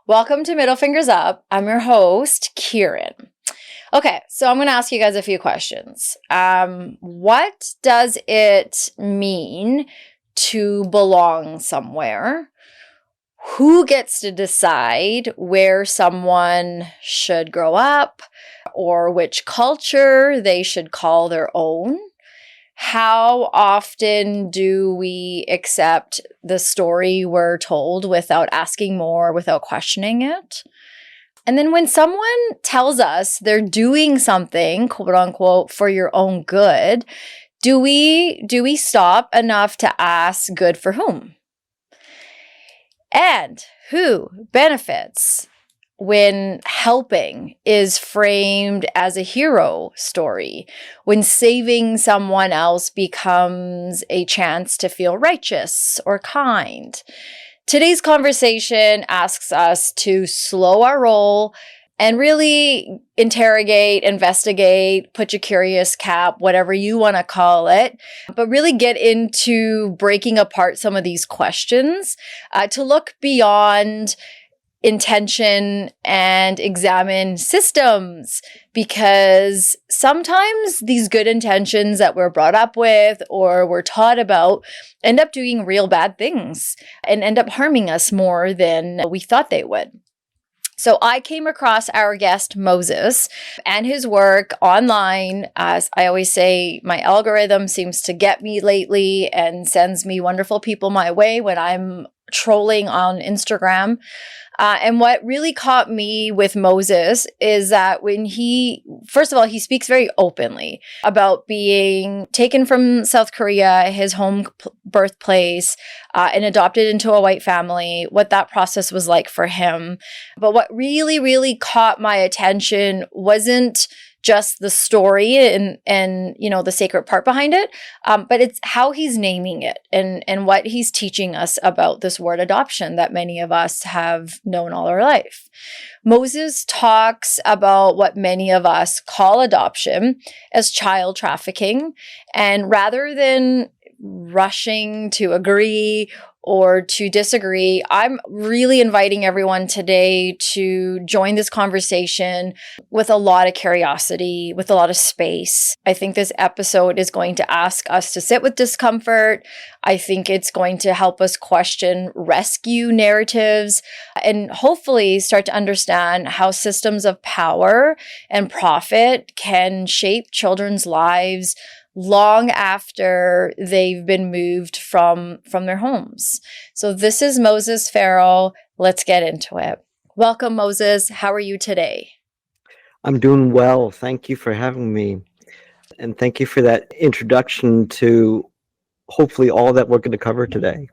Welcome to Middle Fingers Up. I'm your host, Kieran. Okay, so I'm going to ask you guys a few questions. What does it mean to belong somewhere? Who gets to decide where someone should grow up or which culture they should call their own? How often do we accept the story we're told without asking more, without questioning it? And then when someone tells us they're doing something, quote unquote, for your own good, do we stop enough to ask good for whom? And who benefits when helping is framed as a hero story, when saving someone else becomes a chance to feel righteous or kind? Today's conversation asks us to slow our roll and really interrogate, investigate, put your curious cap, whatever you want to call it, but really get into breaking apart some of these questions to look beyond intention and examine systems, because sometimes these good intentions that we're brought up with or we're taught about end up doing real bad things and end up harming us more than we thought they would. So I came across our guest Moses and his work online. As I always say, my algorithm seems to get me lately and sends me wonderful people my way when I'm trolling on Instagram. And what really caught me with Moses is that when first of all, he speaks very openly about being taken from South Korea, his home birthplace, and adopted into a white family, what that process was like for him. But what really, really caught my attention wasn't just the story and you know, the sacred part behind it, but it's how he's naming it and what he's teaching us about this word adoption that many of us have known all our life. Moses talks about what many of us call adoption as child trafficking, and rather than rushing to agree or to disagree, I'm really inviting everyone today to join this conversation with a lot of curiosity, with a lot of space. I think this episode is going to ask us to sit with discomfort. I think it's going to help us question rescue narratives and hopefully start to understand how systems of power and profit can shape children's lives long after they've been moved from their homes. So this is Moses Farrow. Let's get into it. Welcome, Moses. How are you today? I'm doing well. Thank you for having me. And thank you for that introduction to hopefully all that we're going to cover today.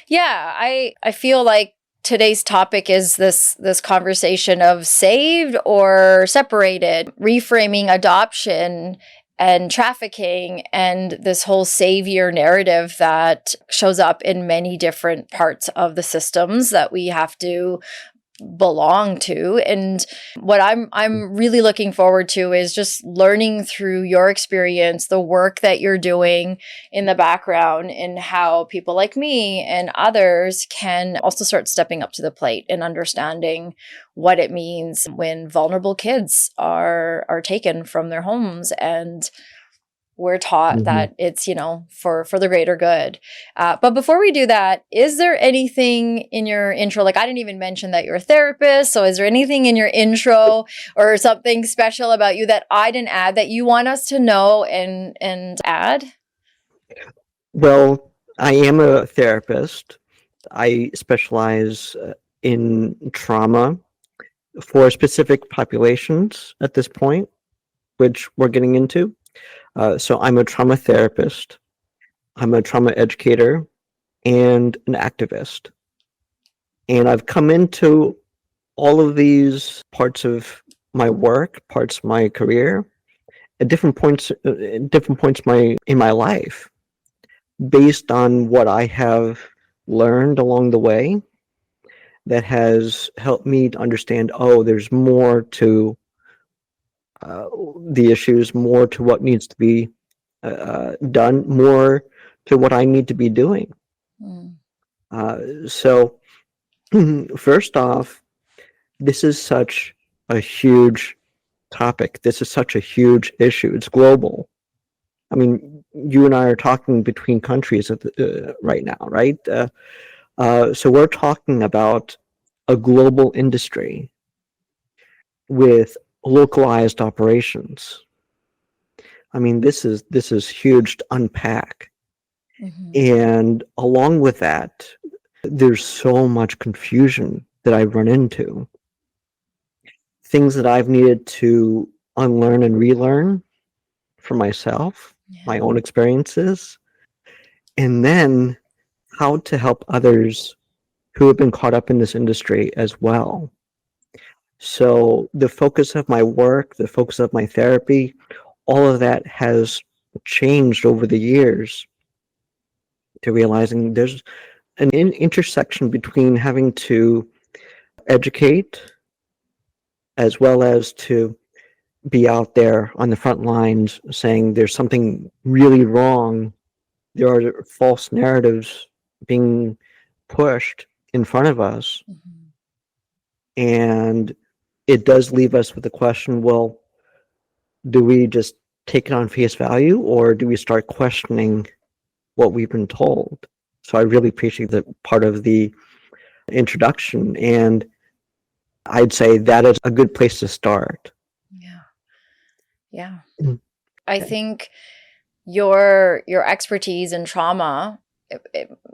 Yeah, I feel like today's topic is this conversation of saved or separated, reframing adoption and trafficking and this whole savior narrative that shows up in many different parts of the systems that we have to belong to. And what I'm really looking forward to is just learning through your experience, the work that you're doing in the background, and how people like me and others can also start stepping up to the plate and understanding what it means when vulnerable kids are taken from their homes and we're taught that it's, you know, for the greater good. But before we do that, is there anything in your intro? Like, I didn't even mention that you're a therapist. So is there anything in your intro or something special about you that I didn't add that you want us to know and add? Well, I am a therapist. I specialize in trauma for specific populations at this point, which we're getting into. So I'm a trauma therapist, I'm a trauma educator, and an activist. And I've come into all of these parts of my work, parts of my career, at different points in my life, based on what I have learned along the way, that has helped me to understand, oh, there's more to the issues, more to what needs to be done, more to what I need to be doing. Mm. So, first off, this is such a huge topic. This is such a huge issue. It's global. I mean, you and I are talking between countries right now, right? So we're talking about a global industry with localized operations. I mean, this is huge to unpack. Mhm. And along with that, there's so much confusion that I've run into. Things that I've needed to unlearn and relearn for myself, my Yeah. own experiences, and then how to help others who have been caught up in this industry as well. So the focus of my work, the focus of my therapy, all of that has changed over the years to realizing there's an intersection between having to educate as well as to be out there on the front lines saying there's something really wrong. There are false narratives being pushed in front of us. Mhm. And it does leave us with the question, well, do we just take it on face value, or do we start questioning what we've been told? So I really appreciate that part of the introduction. And I'd say that is a good place to start. Yeah. Yeah. Mm. I Okay. think your expertise in trauma,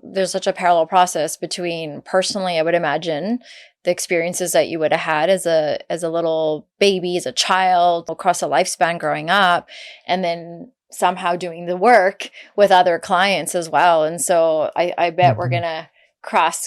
there's such a parallel process between, personally, I would imagine, the experiences that you would have had as a little baby, as a child, across a lifespan growing up, and then somehow doing the work with other clients as well. And so I bet we're gonna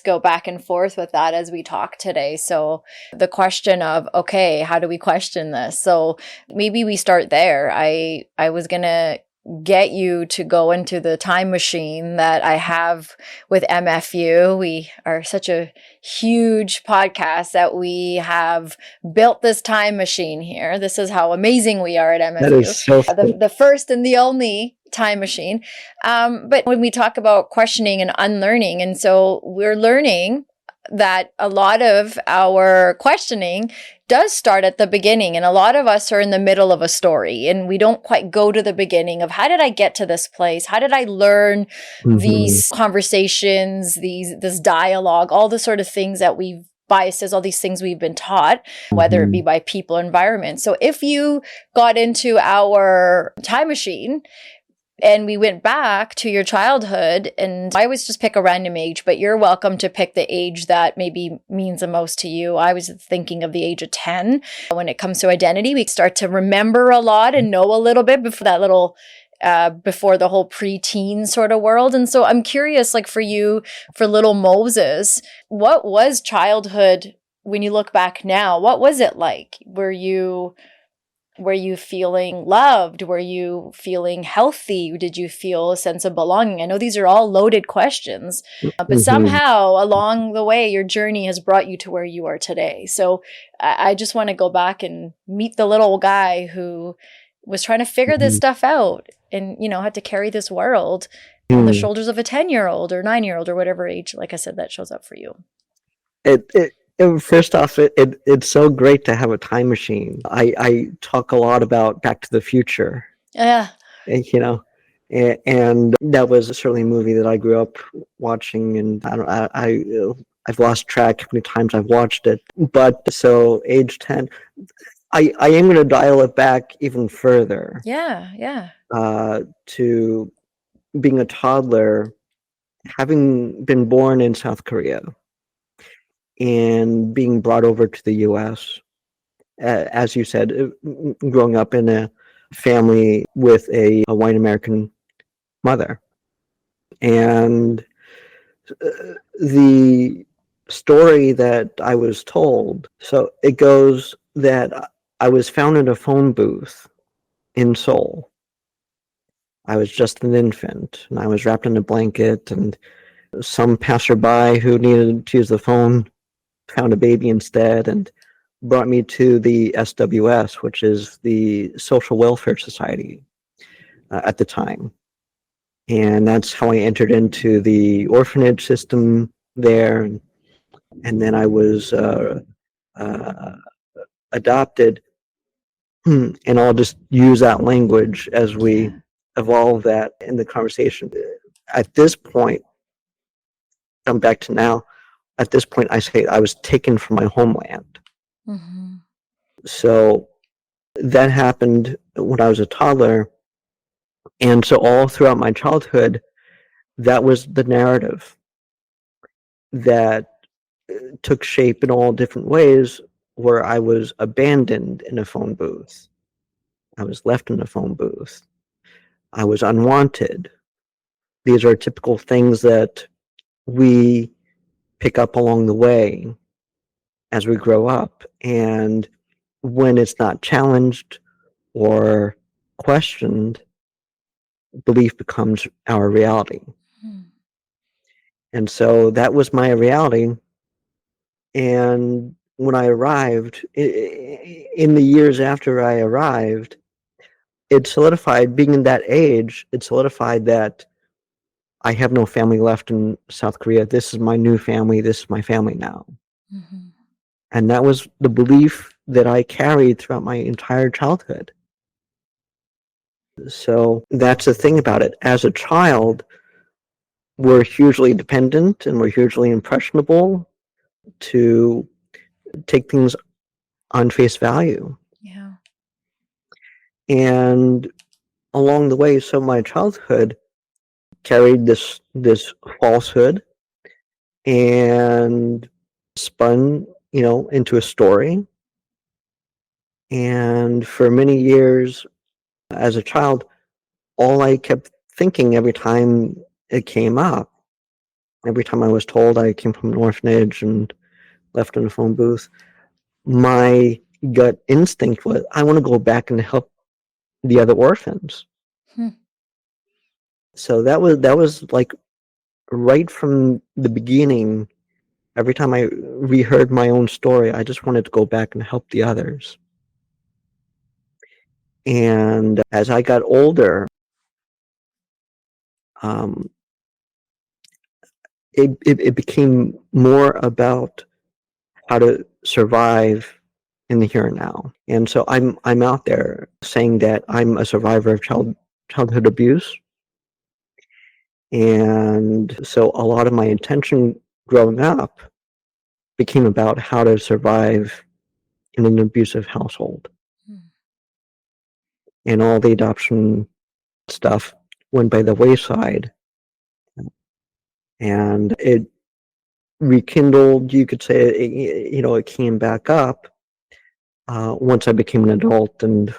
go back and forth with that as we talk today. So the question of, okay, how do we question this? So maybe we start there. I was gonna get you to go into the time machine that I have with MFU. We are such a huge podcast that we have built this time machine here. This is how amazing we are at That MFU. is so The first and the only time machine. But when we talk about questioning and unlearning, and so we're learning that a lot of our questioning does start at the beginning, and a lot of us are in the middle of a story and we don't quite go to the beginning of, how did I get to this place? How did I learn these conversations, this dialogue, all the sort of things that we've biases, all these things we've been taught, whether it be by people or environment. So if you got into our time machine and we went back to your childhood, and I always just pick a random age, but you're welcome to pick the age that maybe means the most to you. I was thinking of the age of 10. When it comes to identity, we start to remember a lot and know a little bit before that little before the whole preteen sort of world. And so I'm curious, like for you, for little Moses, what was childhood when you look back now? What was it like? Were you feeling loved? Were you feeling healthy? Did you feel a sense of belonging? I know these are all loaded questions, but somehow along the way, your journey has brought you to where you are today. So I just want to go back and meet the little guy who was trying to figure this stuff out and, had to carry this world on the shoulders of a 10-year-old or 9-year-old or whatever age, like I said, that shows up for you. First off, it's so great to have a time machine. I talk a lot about Back to the Future. Yeah. And that was certainly a movie that I grew up watching, and I've lost track how many times I've watched it. But so age 10, I am going to dial it back even further. Yeah. To being a toddler, having been born in South Korea and being brought over to the US, as you said, growing up in a family with a white American mother. And the story that I was told, so it goes that I was found in a phone booth in Seoul. I was just an infant, and I was wrapped in a blanket, and some passerby who needed to use the phone found a baby instead and brought me to the SWS, which is the Social Welfare Society at the time. And that's how I entered into the orphanage system there. And then I was adopted. And I'll just use that language as we Yeah. evolve that in the conversation. At this point, come back to now, at this point, I say I was taken from my homeland. Mm-hmm. So that happened when I was a toddler. And so all throughout my childhood, that was the narrative that took shape in all different ways, where I was abandoned in a phone booth. I was left in a phone booth. I was unwanted. These are typical things that we pick up along the way as we grow up. And when it's not challenged or questioned, belief becomes our reality. Mm. And so that was my reality. And when I arrived, in the years after I arrived, it solidified, being in that age, it solidified that I have no family left in South Korea. This is my new family. This is my family now. Mm-hmm. And that was the belief that I carried throughout my entire childhood. So that's the thing about it. As a child, we're hugely dependent and we're hugely impressionable to take things on face value. Yeah. And along the way, so my childhood carried this falsehood and spun, into a story. And for many years as a child, all I kept thinking every time it came up, every time I was told I came from an orphanage and left in a phone booth, my gut instinct was, I want to go back and help the other orphans. Hmm. So that was like right from the beginning. Every time I reheard my own story, I just wanted to go back and help the others. And as I got older, um, it became more about how to survive in the here and now. And so I'm out there saying that I'm a survivor of childhood abuse. And so a lot of my intention growing up became about how to survive in an abusive household. Mm. And all the adoption stuff went by the wayside. And it rekindled, you could say, it came back up once I became an adult and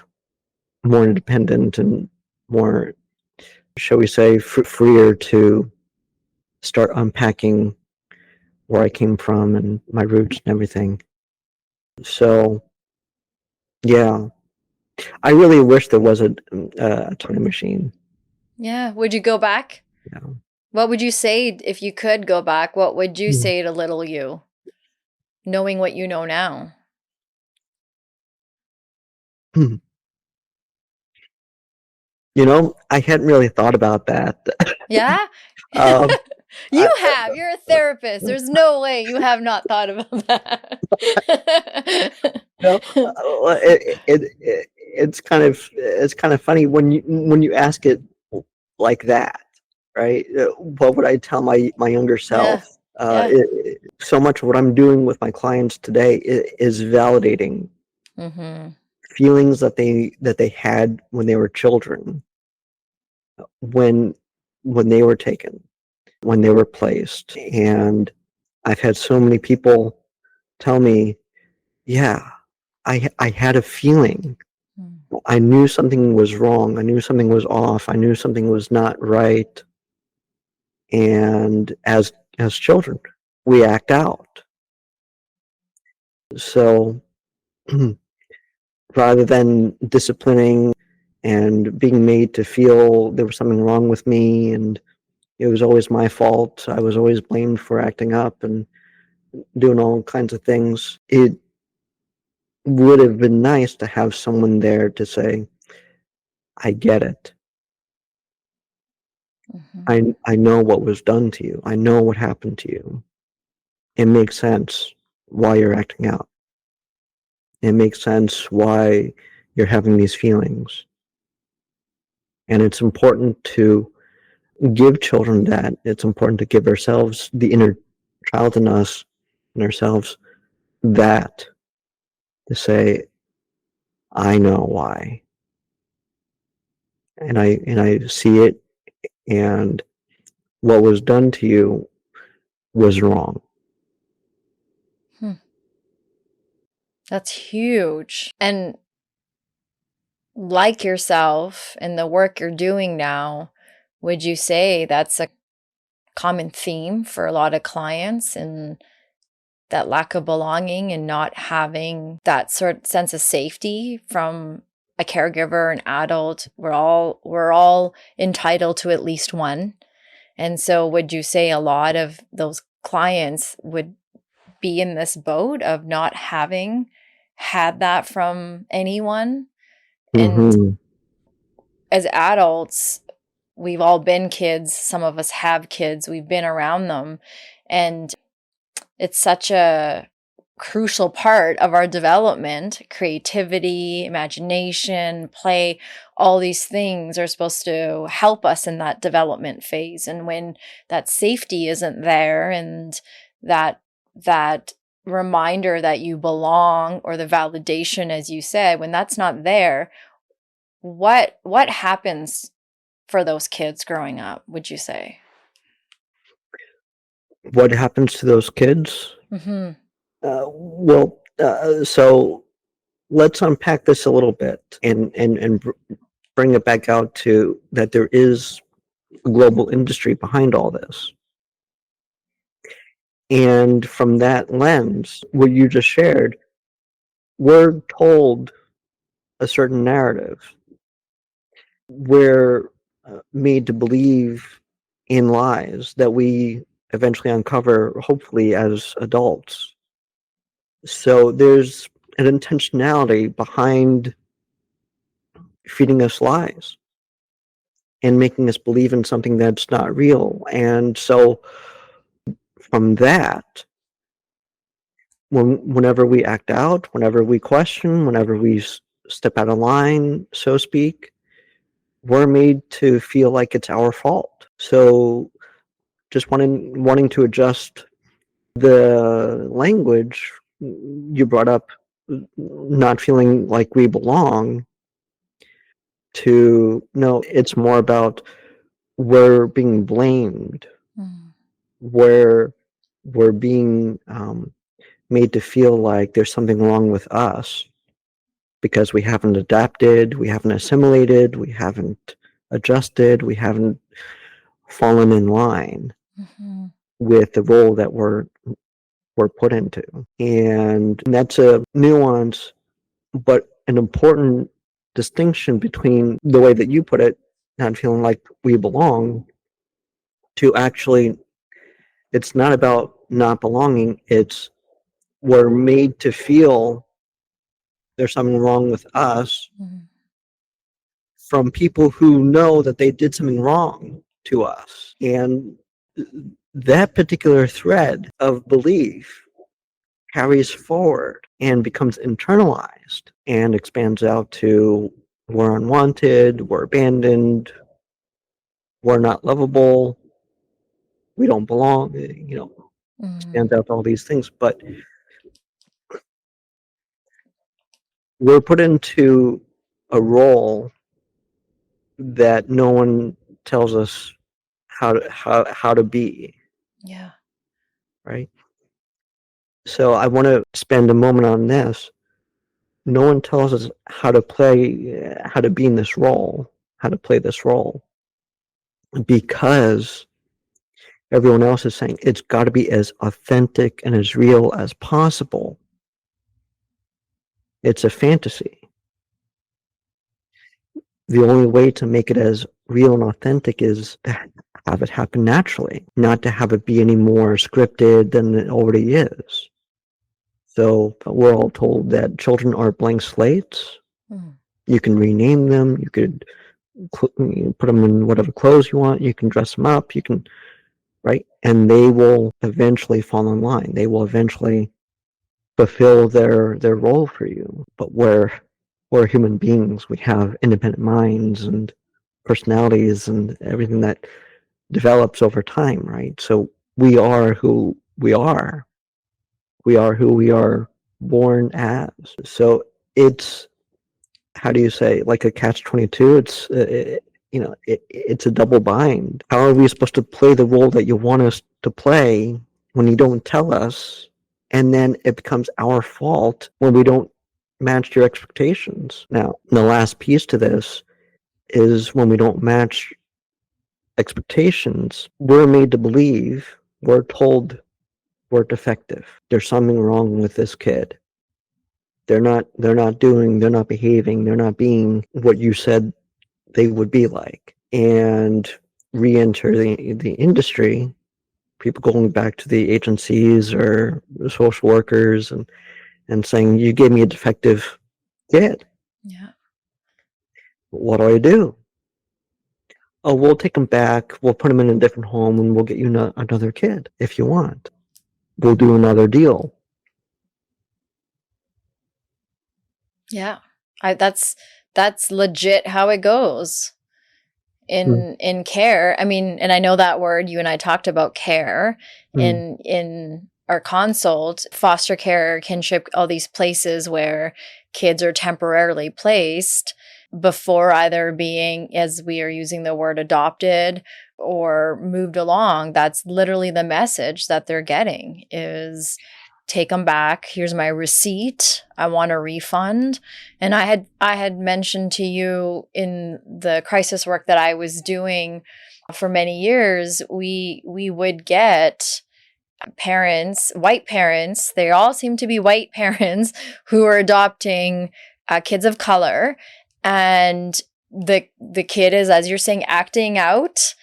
more independent and more, shall we say, freer to start unpacking where I came from and my roots and everything. So, yeah, I really wish there was a time machine. Yeah. Would you go back? Yeah. What would you say if you could go back? What would you Hmm. say to little you, knowing what you know now? Hmm. I hadn't really thought about that. Yeah? um, You I, have. You're a therapist. There's no way you have not thought about that. no, it's kind of funny when you ask it like that, right? What would I tell my younger Yeah. self? Yeah. So much of what I'm doing with my clients today is validating Mm-hmm. feelings that they had when they were children, when they were taken, when they were placed. And I've had so many people tell me, yeah, I had a feeling. Mm. I knew something was wrong. I knew something was off. I knew something was not right. And as children, we act out. So rather than disciplining and being made to feel there was something wrong with me and it was always my fault. I was always blamed for acting up and doing all kinds of things. It would have been nice to have someone there to say, I get it. I know what was done to you. I know what happened to you. It makes sense why you're acting out. It makes sense why you're having these feelings. And it's important to give children that. It's important to give ourselves, the inner child in us and ourselves, that to say, I know why. And I see it, and what was done to you was wrong. That's huge. And like yourself and the work you're doing now, would you say that's a common theme for a lot of clients, and that lack of belonging and not having that sort of sense of safety from a caregiver, an adult? We're all entitled to at least one. And so would you say a lot of those clients would be in this boat of not having had that from anyone? And as adults, we've all been kids. Some of us have kids. We've been around them. And it's such a crucial part of our development. Creativity, imagination, play, all these things are supposed to help us in that development phase. And when that safety isn't there, and that reminder that you belong, or the validation, as you said, when that's not there, what happens for those kids growing up, would you say? What happens to those kids? So let's unpack this a little bit and bring it back out to that there is a global industry behind all this. And from that lens, what you just shared, we're told a certain narrative. We're made to believe in lies that we eventually uncover, hopefully, as adults. So there's an intentionality behind feeding us lies and making us believe in something that's not real. And so from that, whenever we act out, whenever we question, whenever we step out of line, so to speak, we're made to feel like it's our fault. So just wanting to adjust the language, you brought up not feeling like we belong, to no, it's more about we're being blamed, where we're being made to feel like there's something wrong with us because we haven't adapted, we haven't assimilated, we haven't adjusted, we haven't fallen in line with the role that we're put into. And that's a nuance, but an important distinction between the way that you put it, not feeling like we belong, to actually, it's not about not belonging, it's we're made to feel there's something wrong with us from people who know that they did something wrong to us. And that particular thread of belief carries forward and becomes internalized and expands out to we're unwanted, we're abandoned, we're not lovable, we don't belong, expands out to all these things. But we're put into a role that no one tells us how to be. Yeah. Right? So I want to spend a moment on this. No one tells us how to be in this role, how to play this role, because everyone else is saying it's got to be as authentic and as real as possible. It's a fantasy. the only way to make it as real and authentic is to have it happen naturally, not to have it be any more scripted than it already is. So we're all told that children are blank slates. Mm. You can rename them. You could put them in whatever clothes you want. You can dress them up. You can, right? And they will eventually fall in line. They will eventually fulfill their role for you. But we're human beings. We have independent minds and personalities and everything that develops over time, right? So we are who we are. We are who we are born as. So it's, how do you say, like a catch-22? It's it's a double bind. How are we supposed to play the role that you want us to play when you don't tell us, and then it becomes our fault when we don't match your expectations? Now, the last piece to this is when we don't match expectations, we're made to believe, we're told we're defective. There's something wrong with this kid. They're not behaving, they're not being what you said they would be like. And re-enter the industry, people going back to the agencies or the social workers and saying, you gave me a defective kid. Yeah. What do I do? Oh, we'll take them back, we'll put them in a different home, and we'll get you another kid if you want. We'll do another deal. Yeah. That's legit how it goes in care. I mean, and I know that word, you and I talked about care in our consult, foster care, kinship, all these places where kids are temporarily placed before either being, as we are using the word, adopted or moved along. That's literally the message that they're getting is, take them back. Here's my receipt. I want a refund. And I had mentioned to you in the crisis work that I was doing for many years, we would get parents, white parents, they all seem to be white parents who are adopting kids of color. And the kid is, as you're saying, acting out,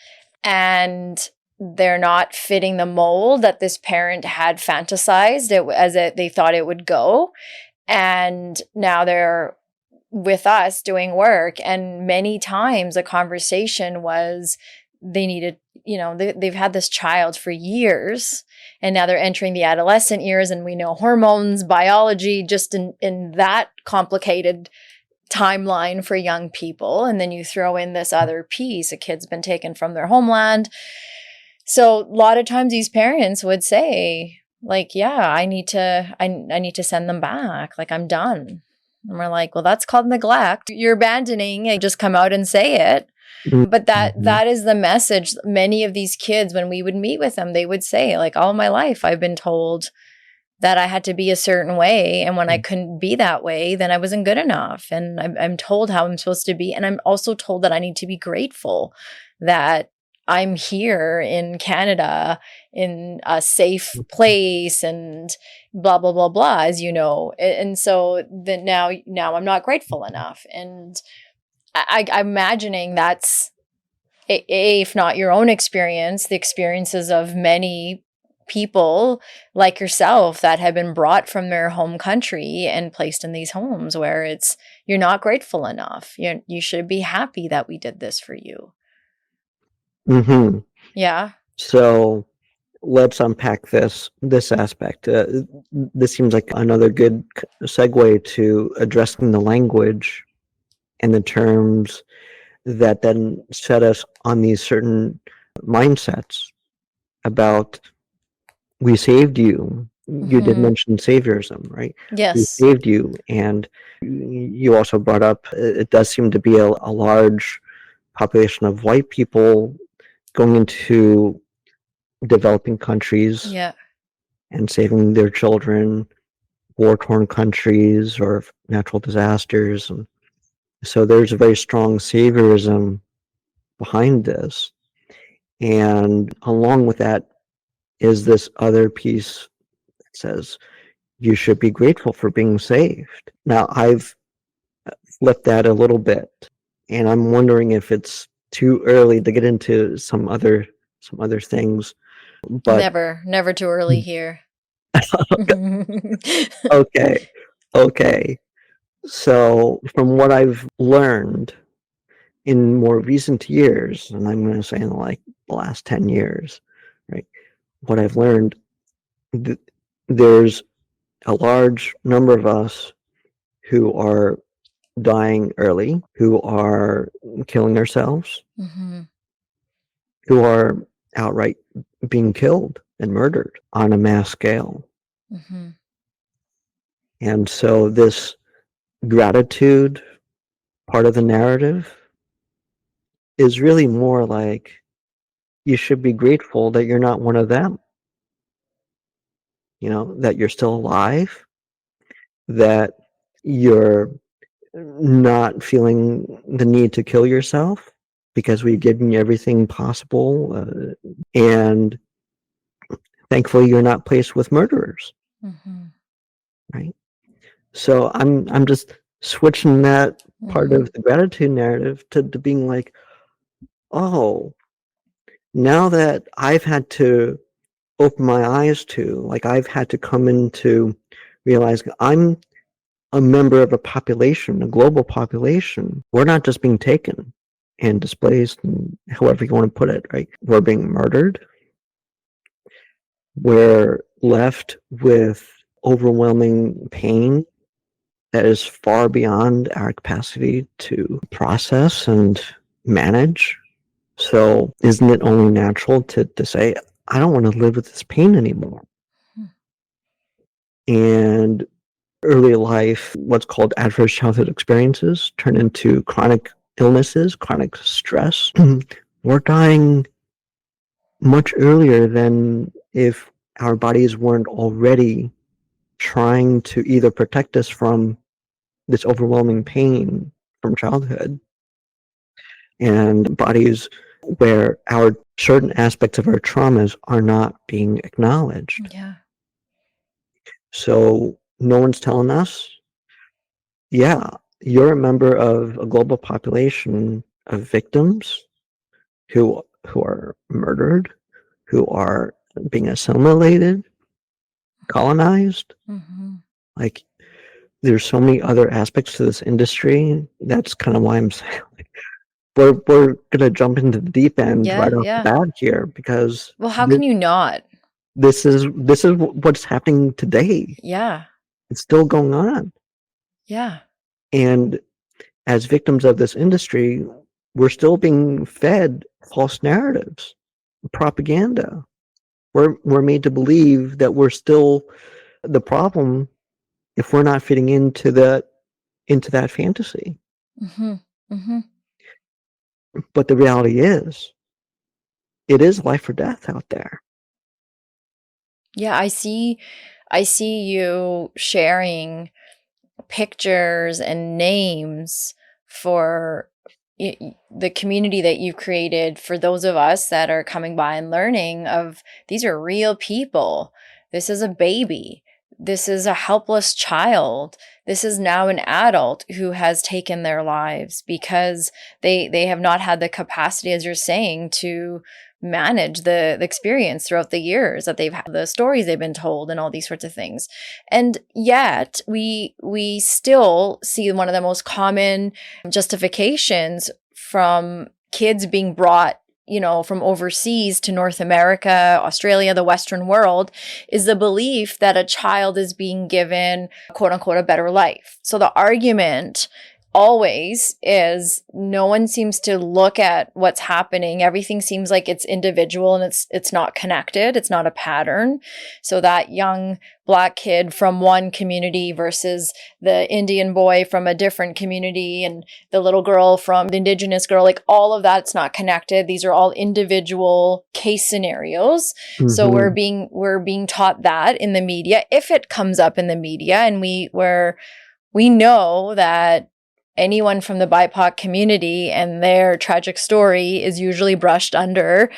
and they're not fitting the mold that this parent had fantasized they thought it would go. And now they're with us doing work. And many times the conversation was, they needed, they've had this child for years, and now they're entering the adolescent years, and we know hormones, biology, just in that complicated timeline for young people. And then you throw in this other piece, a kid's been taken from their homeland. So a lot of times these parents would say, like, yeah, I need to send them back. Like, I'm done. And we're like, well, that's called neglect. You're abandoning. Just come out and say it. But that is the message. Many of these kids, when we would meet with them, they would say, like, all my life I've been told that I had to be a certain way. And when I couldn't be that way, then I wasn't good enough. And I'm told how I'm supposed to be. And I'm also told that I need to be grateful that I'm here in Canada in a safe place and blah, blah, blah, blah, as you know. And so then now I'm not grateful enough. And I'm imagining that's, if not your own experience, the experiences of many people like yourself that have been brought from their home country and placed in these homes where it's, you're not grateful enough. You should be happy that we did this for you. Mm-hmm. Yeah. So let's unpack this aspect. This seems like another good segue to addressing the language and the terms that then set us on these certain mindsets about, we saved you. You did mention saviorism, right? Yes. We saved you. And you also brought up, it does seem to be a large population of white people going into developing countries and saving their children, war-torn countries or natural disasters. And so there's a very strong saviorism behind this. And along with that is this other piece that says you should be grateful for being saved. Now, I've flipped that a little bit. And I'm wondering if it's too early to get into some other things. But Never too early here. okay. Okay. So from what I've learned in more recent years, and I'm going to say in like the last 10 years, right? What I've learned, there's a large number of us who are dying early, who are killing ourselves, who are outright being killed and murdered on a mass scale. And so this gratitude part of the narrative is really more like you should be grateful that you're not one of them. You know, that you're still alive, that you're not feeling the need to kill yourself because we've given you everything possible. And thankfully, you're not placed with murderers. Right? So I'm just switching that part of the gratitude narrative to being like, oh, now that I've had to open my eyes to, like I've had to come into realize I'm a member of a population, a global population. We're not just being taken and displaced, and however you want to put it, right? We're being murdered. We're left with overwhelming pain that is far beyond our capacity to process and manage. So isn't it only natural to say, I don't want to live with this pain anymore? And early life, what's called adverse childhood experiences, turn into chronic illnesses, chronic stress. We're dying much earlier than if our bodies weren't already trying to either protect us from this overwhelming pain from childhood, and bodies where our certain aspects of our traumas are not being acknowledged. Yeah. So no one's telling us, yeah, you're a member of a global population of victims who are murdered, who are being assimilated, colonized. Like, there's so many other aspects to this industry. That's kind of why I'm saying, like, we're gonna jump into the deep end right off the bat here, because well, how can you not? This is what's happening today. Yeah. It's still going on. Yeah. And as victims of this industry, we're still being fed false narratives, propaganda. We're made to believe that we're still the problem if we're not fitting into that fantasy. But the reality is, it is life or death out there. Yeah, I see you sharing pictures and names for the community that you've created for those of us that are coming by and learning of these are real people. This is a baby. This is a helpless child. This is now an adult who has taken their lives because they have not had the capacity, as you're saying, to manage the experience throughout the years that they've had, the stories they've been told, and all these sorts of things. And yet we still see one of the most common justifications from kids being brought, from overseas to North America, Australia, the Western world, is the belief that a child is being given, quote unquote, a better life. So the argument always is no one seems to look at what's happening. Everything seems like it's individual and it's not connected. It's not a pattern. So that young Black kid from one community versus the Indian boy from a different community and the little girl from the Indigenous girl, like all of that's not connected. These are all individual case scenarios. So we're being taught that in the media, if it comes up in the media, and we know that anyone from the BIPOC community and their tragic story is usually brushed under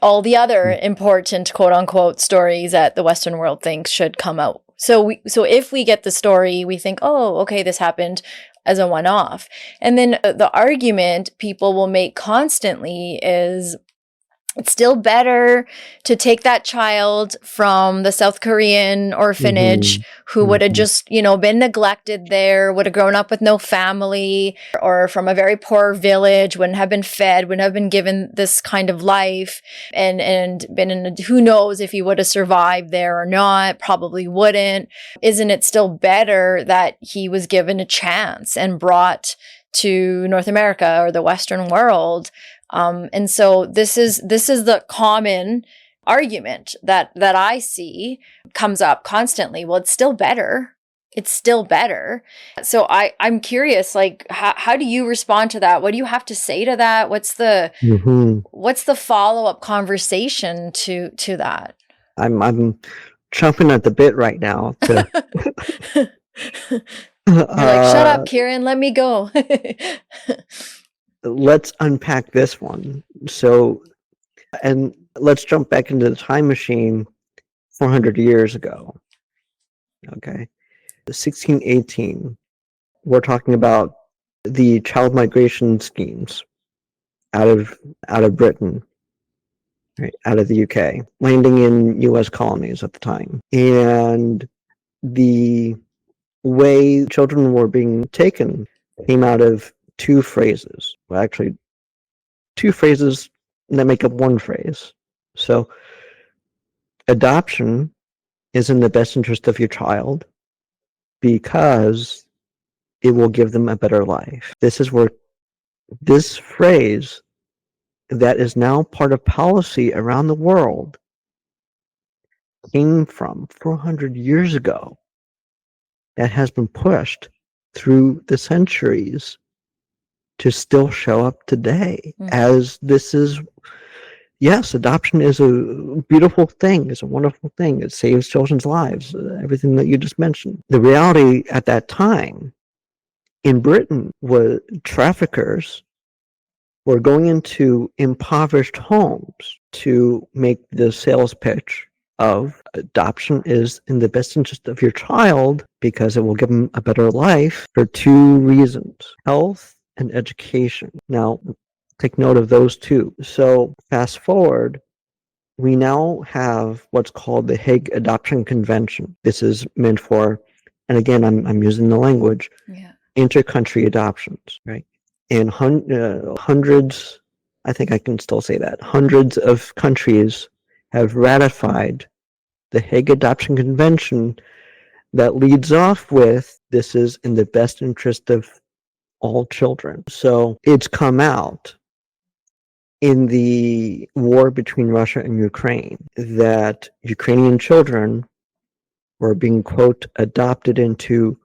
all the other important quote unquote stories that the Western world thinks should come out. So if we get the story, we think, oh, okay, this happened. as a one-off. And then the argument people will make constantly is, it's still better to take that child from the South Korean orphanage who would have just, been neglected there, would have grown up with no family, or from a very poor village, wouldn't have been fed, wouldn't have been given this kind of life, and been in who knows if he would have survived there or not, probably wouldn't. Isn't it still better that he was given a chance and brought to North America or the Western world? And so this is the common argument that I see comes up constantly. Well, it's still better. It's still better. So I'm curious, like, how do you respond to that? What do you have to say to that? What's the follow-up conversation to that? I'm chomping at the bit right now. You're like, shut up, Kieran, let me go. Let's unpack this one. So, and let's jump back into the time machine 400 years ago. Okay. 1618, we're talking about the child migration schemes out of Britain, right, out of the UK, landing in US colonies at the time. And the way children were being taken came out of two phrases. Well, actually, two phrases that make up one phrase. So, adoption is in the best interest of your child because it will give them a better life. This is where this phrase that is now part of policy around the world came from 400 years ago, that has been pushed through the centuries to still show up today as this is, yes, adoption is a beautiful thing, it's a wonderful thing, it saves children's lives, everything that you just mentioned. The reality at that time in Britain was traffickers were going into impoverished homes to make the sales pitch of adoption is in the best interest of your child because it will give them a better life for two reasons: health and education. Now, take note of those two. So fast forward, we now have what's called the Hague Adoption Convention. This is meant for, and again, I'm using the language, inter-country adoptions, right? And hundreds, I think I can still say that, hundreds of countries have ratified the Hague Adoption Convention that leads off with, this is in the best interest of all children. So it's come out in the war between Russia and Ukraine that Ukrainian children were being, quote, adopted into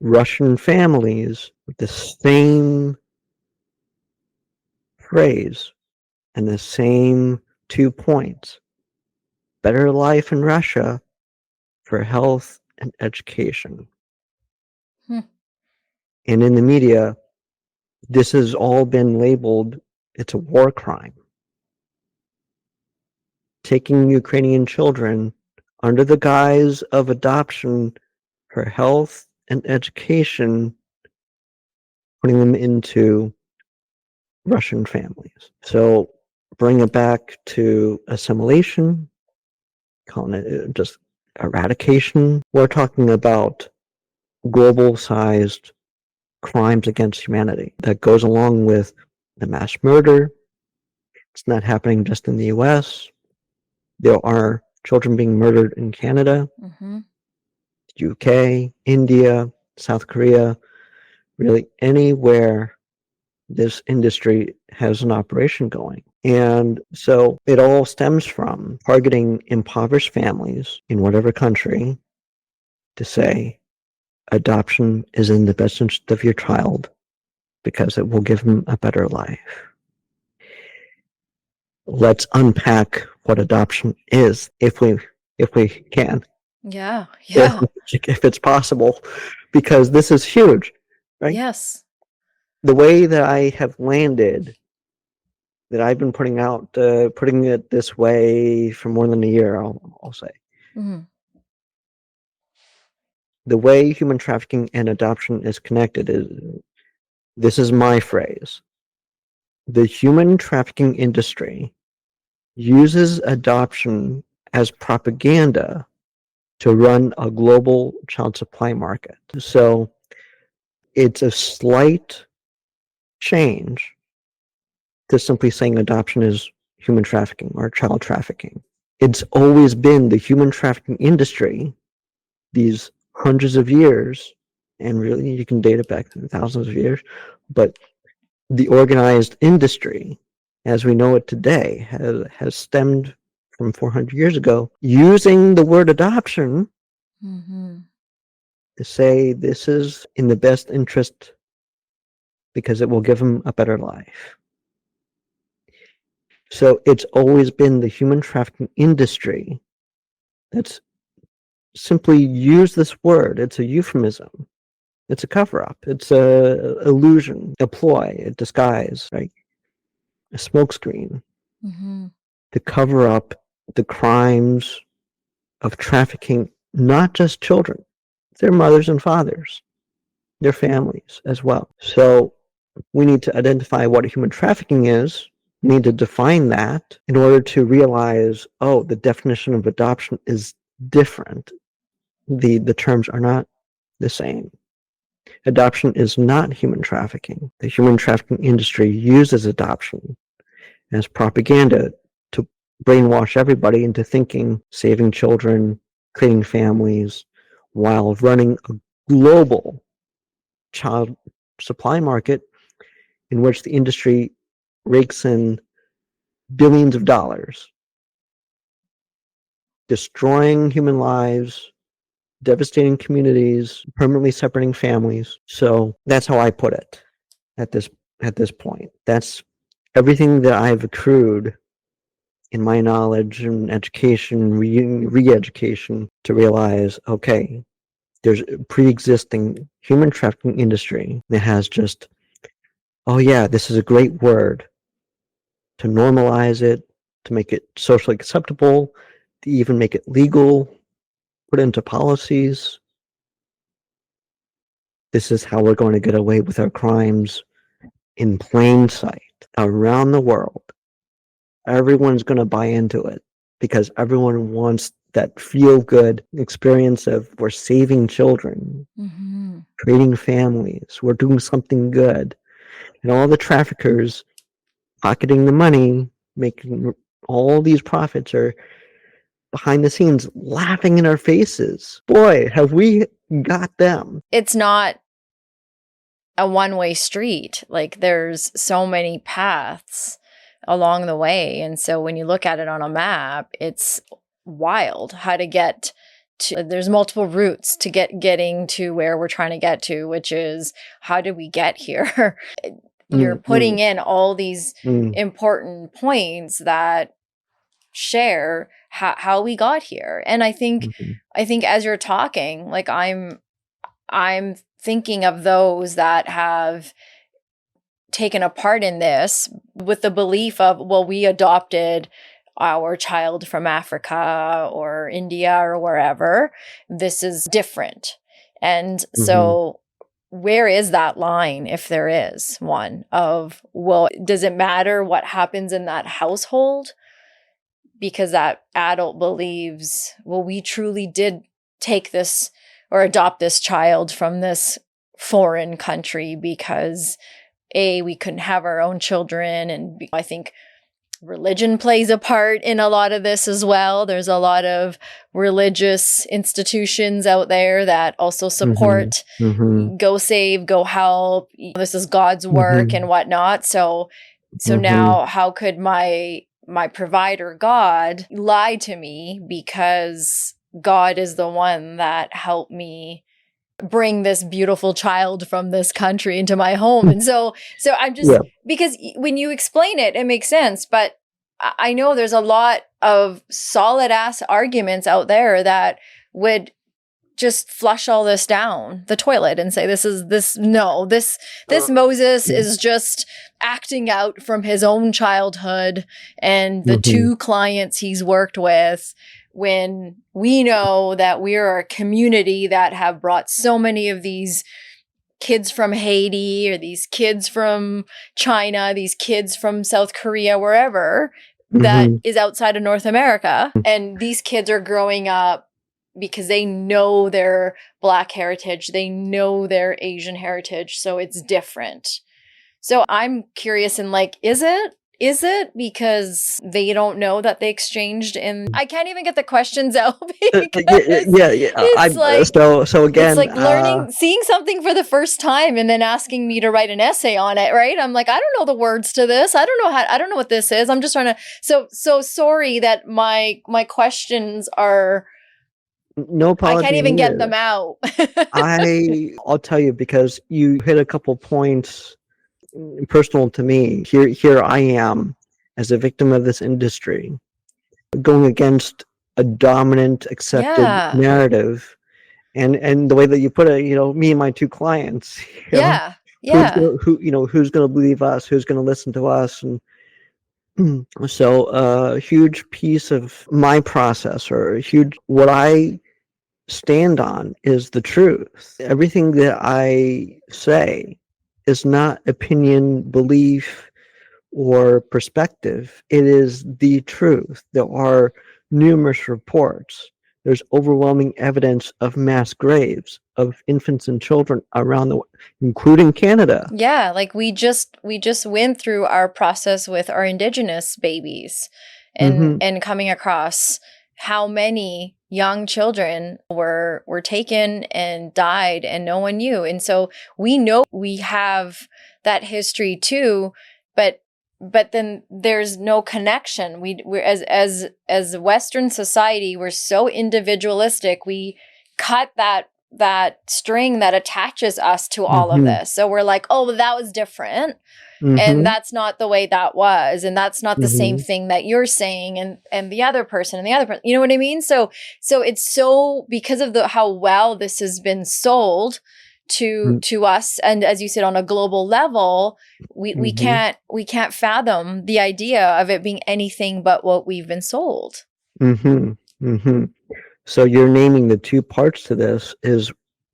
Russian families with the same phrase and the same 2 points: better life in Russia for health and education. And in the media, this has all been labeled, it's a war crime. Taking Ukrainian children under the guise of adoption for health and education, putting them into Russian families. So bring it back to assimilation, calling it just eradication. We're talking about global-sized crimes against humanity that goes along with the mass murder. It's not happening just in the US. There are children being murdered in Canada, UK, India, South Korea, really anywhere this industry has an operation going. And so it all stems from targeting impoverished families in whatever country to say adoption is in the best interest of your child because it will give them a better life. Let's unpack what adoption is if we can. Yeah. If it's possible, because this is huge, right? Yes. The way that I have landed, that I've been putting it this way for more than a year, I'll say. The way human trafficking and adoption is connected is, this is my phrase, the human trafficking industry uses adoption as propaganda to run a global child supply market. So it's a slight change to simply saying adoption is human trafficking or child trafficking. It's always been the human trafficking industry, these hundreds of years, and really you can date it back to thousands of years, but the organized industry as we know it today has stemmed from 400 years ago, using the word adoption to say this is in the best interest because it will give them a better life. So it's always been the human trafficking industry that's simply used this word. It's a euphemism. It's a cover-up. It's a illusion, a ploy, a disguise, right? A smokescreen to cover up the crimes of trafficking, not just children, their mothers and fathers, their families as well. So we need to identify what human trafficking is. We need to define that in order to realize, oh, the definition of adoption is different. The terms are not the same. Adoption is not human trafficking. The human trafficking industry uses adoption as propaganda to brainwash everybody into thinking saving children, creating families, while running a global child supply market in which the industry rakes in billions of dollars, destroying human lives, devastating communities, permanently separating families. So that's how I put it at this point. That's everything that I've accrued in my knowledge and education, re-education, to realize, okay, there's a pre-existing human trafficking industry that has just, oh yeah, this is a great word, to normalize it, to make it socially acceptable, to even make it legal, put into policies. This is how we're going to get away with our crimes in plain sight around the world. Everyone's going to buy into it because everyone wants that feel-good experience of we're saving children, creating families, we're doing something good. And all the traffickers pocketing the money, making all these profits, are behind the scenes laughing in our faces. Boy, have we got them. It's not a one-way street. Like, there's so many paths along the way. And so when you look at it on a map, it's wild how to get to, there's multiple routes to getting to where we're trying to get to, which is, how did we get here? You're putting in all these important points that share how we got here. And I think as you're talking, like, I'm thinking of those that have taken a part in this with the belief of, well, we adopted our child from Africa or India or wherever. This is different. And so where is that line, if there is one, of, well, does it matter what happens in that household? Because that adult believes, well, we truly did take this or adopt this child from this foreign country because we couldn't have our own children. And I think religion plays a part in a lot of this as well. There's a lot of religious institutions out there that also support go save, go help. This is God's work and whatnot. So now how could my provider, God, lie to me because God is the one that helped me bring this beautiful child from this country into my home? And so I'm just, because when you explain it, it makes sense. But I know there's a lot of solid ass arguments out there that would just flush all this down the toilet and say, this Moses is just acting out from his own childhood and the two clients he's worked with. when we know that we are a community that have brought so many of these kids from Haiti or these kids from China, these kids from South Korea, wherever that is outside of North America. And these kids are growing up because they know their Black heritage, they know their Asian heritage, so it's different. So I'm curious and like, is it because they don't know that they exchanged in? I can't even get the questions out because it's like, so again, it's like learning, seeing something for the first time and then asking me to write an essay on it, right? I'm like, I don't know the words to this. I don't know what this is. I'm just trying to, so sorry that my questions are, no apology. I can't even get them out. I'll tell you, because you hit a couple points personal to me. Here I am as a victim of this industry, going against a dominant accepted narrative, and the way that you put it, me and my two clients, who's going to believe us, who's going to listen to us. And so a huge piece of my process, or what I stand on, is the truth. Everything that I say is not opinion, belief, or perspective. It is the truth. There are numerous reports. There's overwhelming evidence of mass graves of infants and children around the world, including Canada. Yeah, like we just went through our process with our Indigenous babies, and coming across how many young children were taken and died and no one knew. And so we know we have that history too, but then there's no connection. We're as Western society, we're so individualistic. We cut that string that attaches us to all of this. So we're like, oh, well, that was different. And that's not the way that was. And that's not the same thing that you're saying. And the other person and the other person, you know what I mean? So it's so, because of how well this has been sold to us. And as you said, on a global level, we can't fathom the idea of it being anything but what we've been sold. So you're naming the two parts to this, is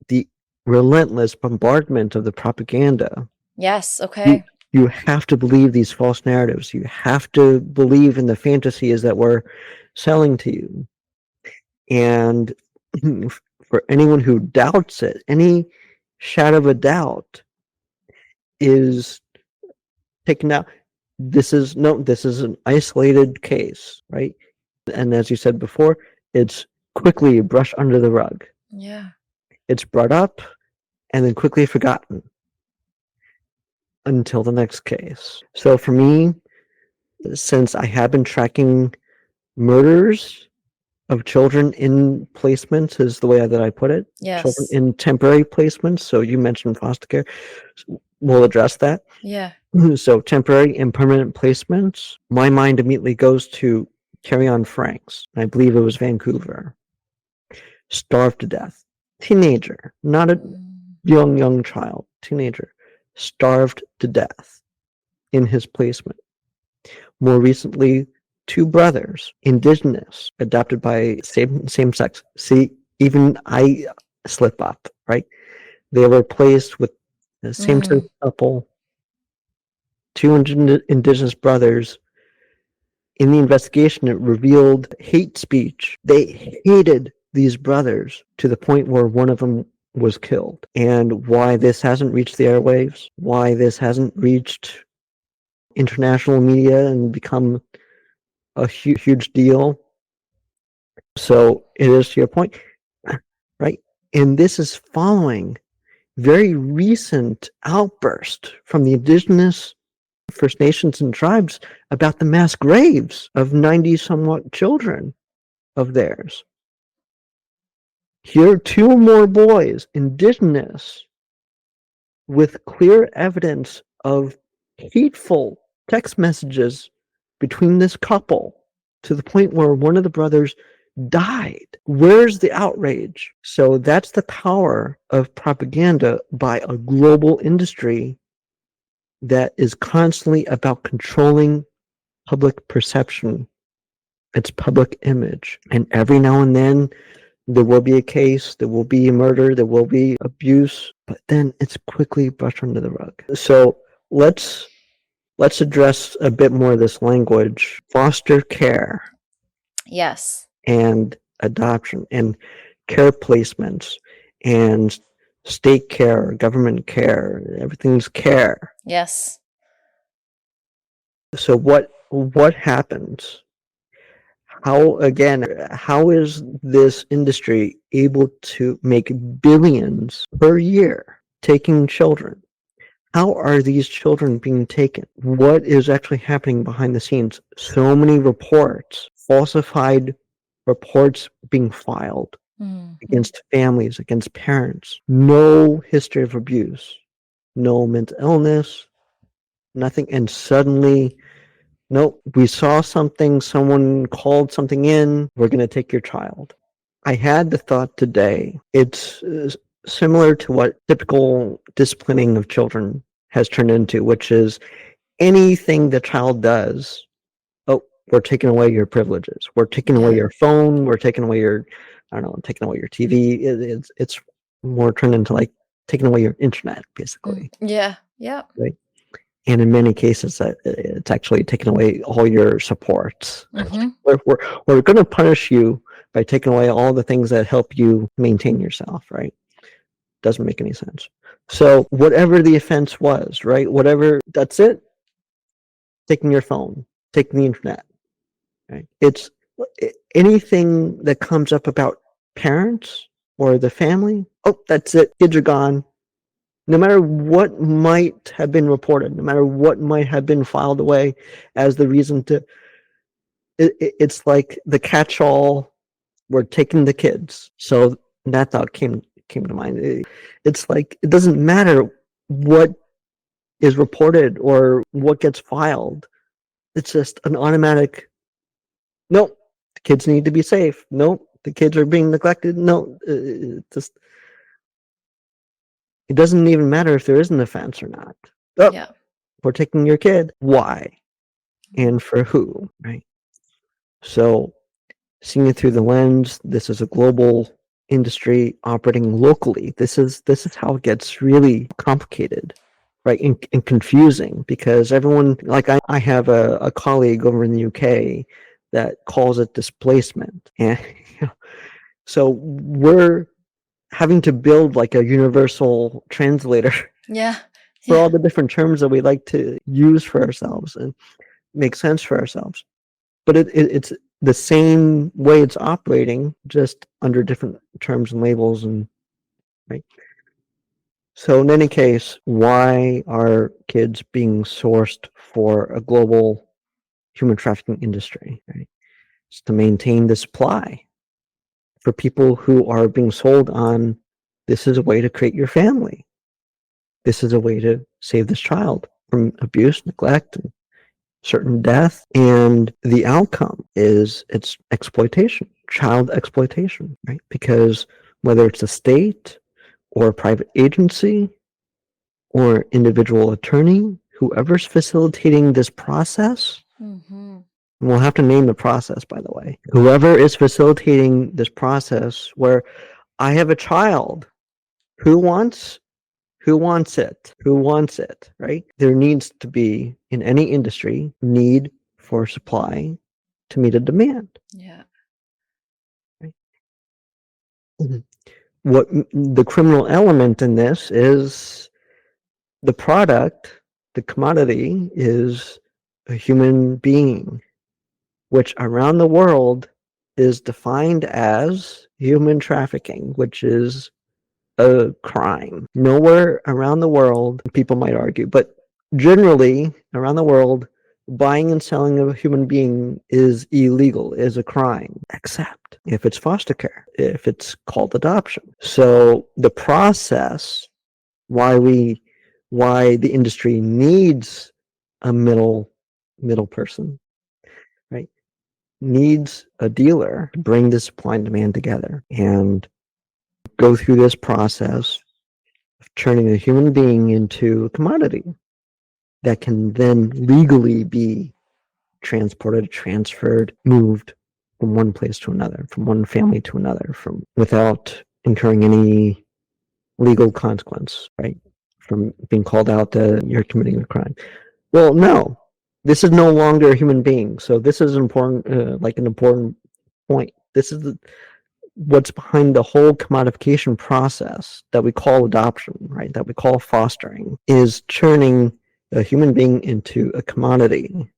the relentless bombardment of the propaganda. Yes. Okay. You have to believe these false narratives. You have to believe in the fantasies that we're selling to you. And for anyone who doubts it, any shadow of a doubt is taken out. This is an isolated case, right? And as you said before, it's quickly brushed under the rug. Yeah. It's brought up and then quickly forgotten until the next case. So for me, since I have been tracking murders of children in placements, is the way that I put it. Yes. Children in temporary placements. So you mentioned foster care. We'll address that. Yeah. So temporary and permanent placements. My mind immediately goes to Carry-On Franks. I believe it was Vancouver. Starved to death. Teenager, not a young child. Teenager. Starved to death in his placement. More recently, two brothers, Indigenous, adopted by same sex. See, even I slip up, right? They were placed with the same sex couple, two Indigenous brothers. In the investigation, it revealed hate speech. They hated these brothers to the point where one of them was killed. And why this hasn't reached the airwaves, why this hasn't reached international media and become a huge deal. So it is to your point, right? And this is following very recent outburst from the Indigenous First Nations and tribes about the mass graves of 90 somewhat children of theirs. Here are two more boys, Indigenous, with clear evidence of hateful text messages between this couple, to the point where one of the brothers died. Where's the outrage? So that's the power of propaganda by a global industry that is constantly about controlling public perception. It's public image. And every now and then there will be a case, there will be a murder, there will be abuse, but then it's quickly brushed under the rug. So let's address a bit more of this language. Foster care Yes. and adoption and care placements and state care, government care, everything's care. Yes. So what happens? How is this industry able to make billions per year taking children? How are these children being taken? What is actually happening behind the scenes? So many reports, falsified reports being filed against families, against parents. No history of abuse, no mental illness, nothing. And suddenly, nope, we saw something, someone called something in, we're going to take your child. I had the thought today, it's similar to what typical disciplining of children has turned into, which is anything the child does, oh, we're taking away your privileges. We're taking away your phone. We're taking away your, I don't know, taking away your TV. It's more turned into like taking away your internet, basically. Yeah. Yeah. Right. And in many cases, it's actually taking away all your supports. We're going to punish you by taking away all the things that help you maintain yourself, right? Doesn't make any sense. So whatever the offense was, right? Whatever, that's it. Taking your phone, taking the internet, right? It's anything that comes up about parents or the family. Oh, that's it. Kids are gone. No matter what might have been reported, no matter what might have been filed away as the reason to, it's like the catch-all, we're taking the kids. So that thought came to mind. It's like, it doesn't matter what is reported or what gets filed. It's just an automatic, nope, the kids need to be safe. Nope, the kids are being neglected. No, just, it doesn't even matter if there is an offense or not. Oh, yeah. We're taking your kid. Why? And for who, right? So seeing it through the lens, this is a global industry operating locally. This is how it gets really complicated, right? And confusing, because everyone, like I have a colleague over in the UK that calls it displacement. And so we're having to build like a universal translator for all the different terms that we like to use for ourselves and make sense for ourselves. But it's the same way it's operating, just under different terms and labels, and right. So in any case, why are kids being sourced for a global human trafficking industry? Right? It's to maintain the supply for people who are being sold on, this is a way to create your family. This is a way to save this child from abuse, neglect, and certain death. And the outcome is it's exploitation, child exploitation, right? Because whether it's a state or a private agency or individual attorney, whoever's facilitating this process, and we'll have to name the process, by the way, whoever is facilitating this process where I have a child who wants it, right? There needs to be, in any industry, need for supply to meet a demand. Yeah. Right? What the criminal element in this is, the product, the commodity is a human being, which around the world is defined as human trafficking, which is a crime. Nowhere around the world, people might argue, but generally around the world, buying and selling of a human being is illegal, is a crime, except if it's foster care, if it's called adoption. So the process, why the industry needs a middle person, right? Needs a dealer to bring the supply and demand together and go through this process of turning a human being into a commodity that can then legally be transported, transferred, moved from one place to another, from one family to another, from without incurring any legal consequence, right? From being called out that you're committing a crime. Well, no, this is no longer a human being. So this is important, like an important point. This is what's behind the whole commodification process that we call adoption, right? That we call fostering, is turning a human being into a commodity,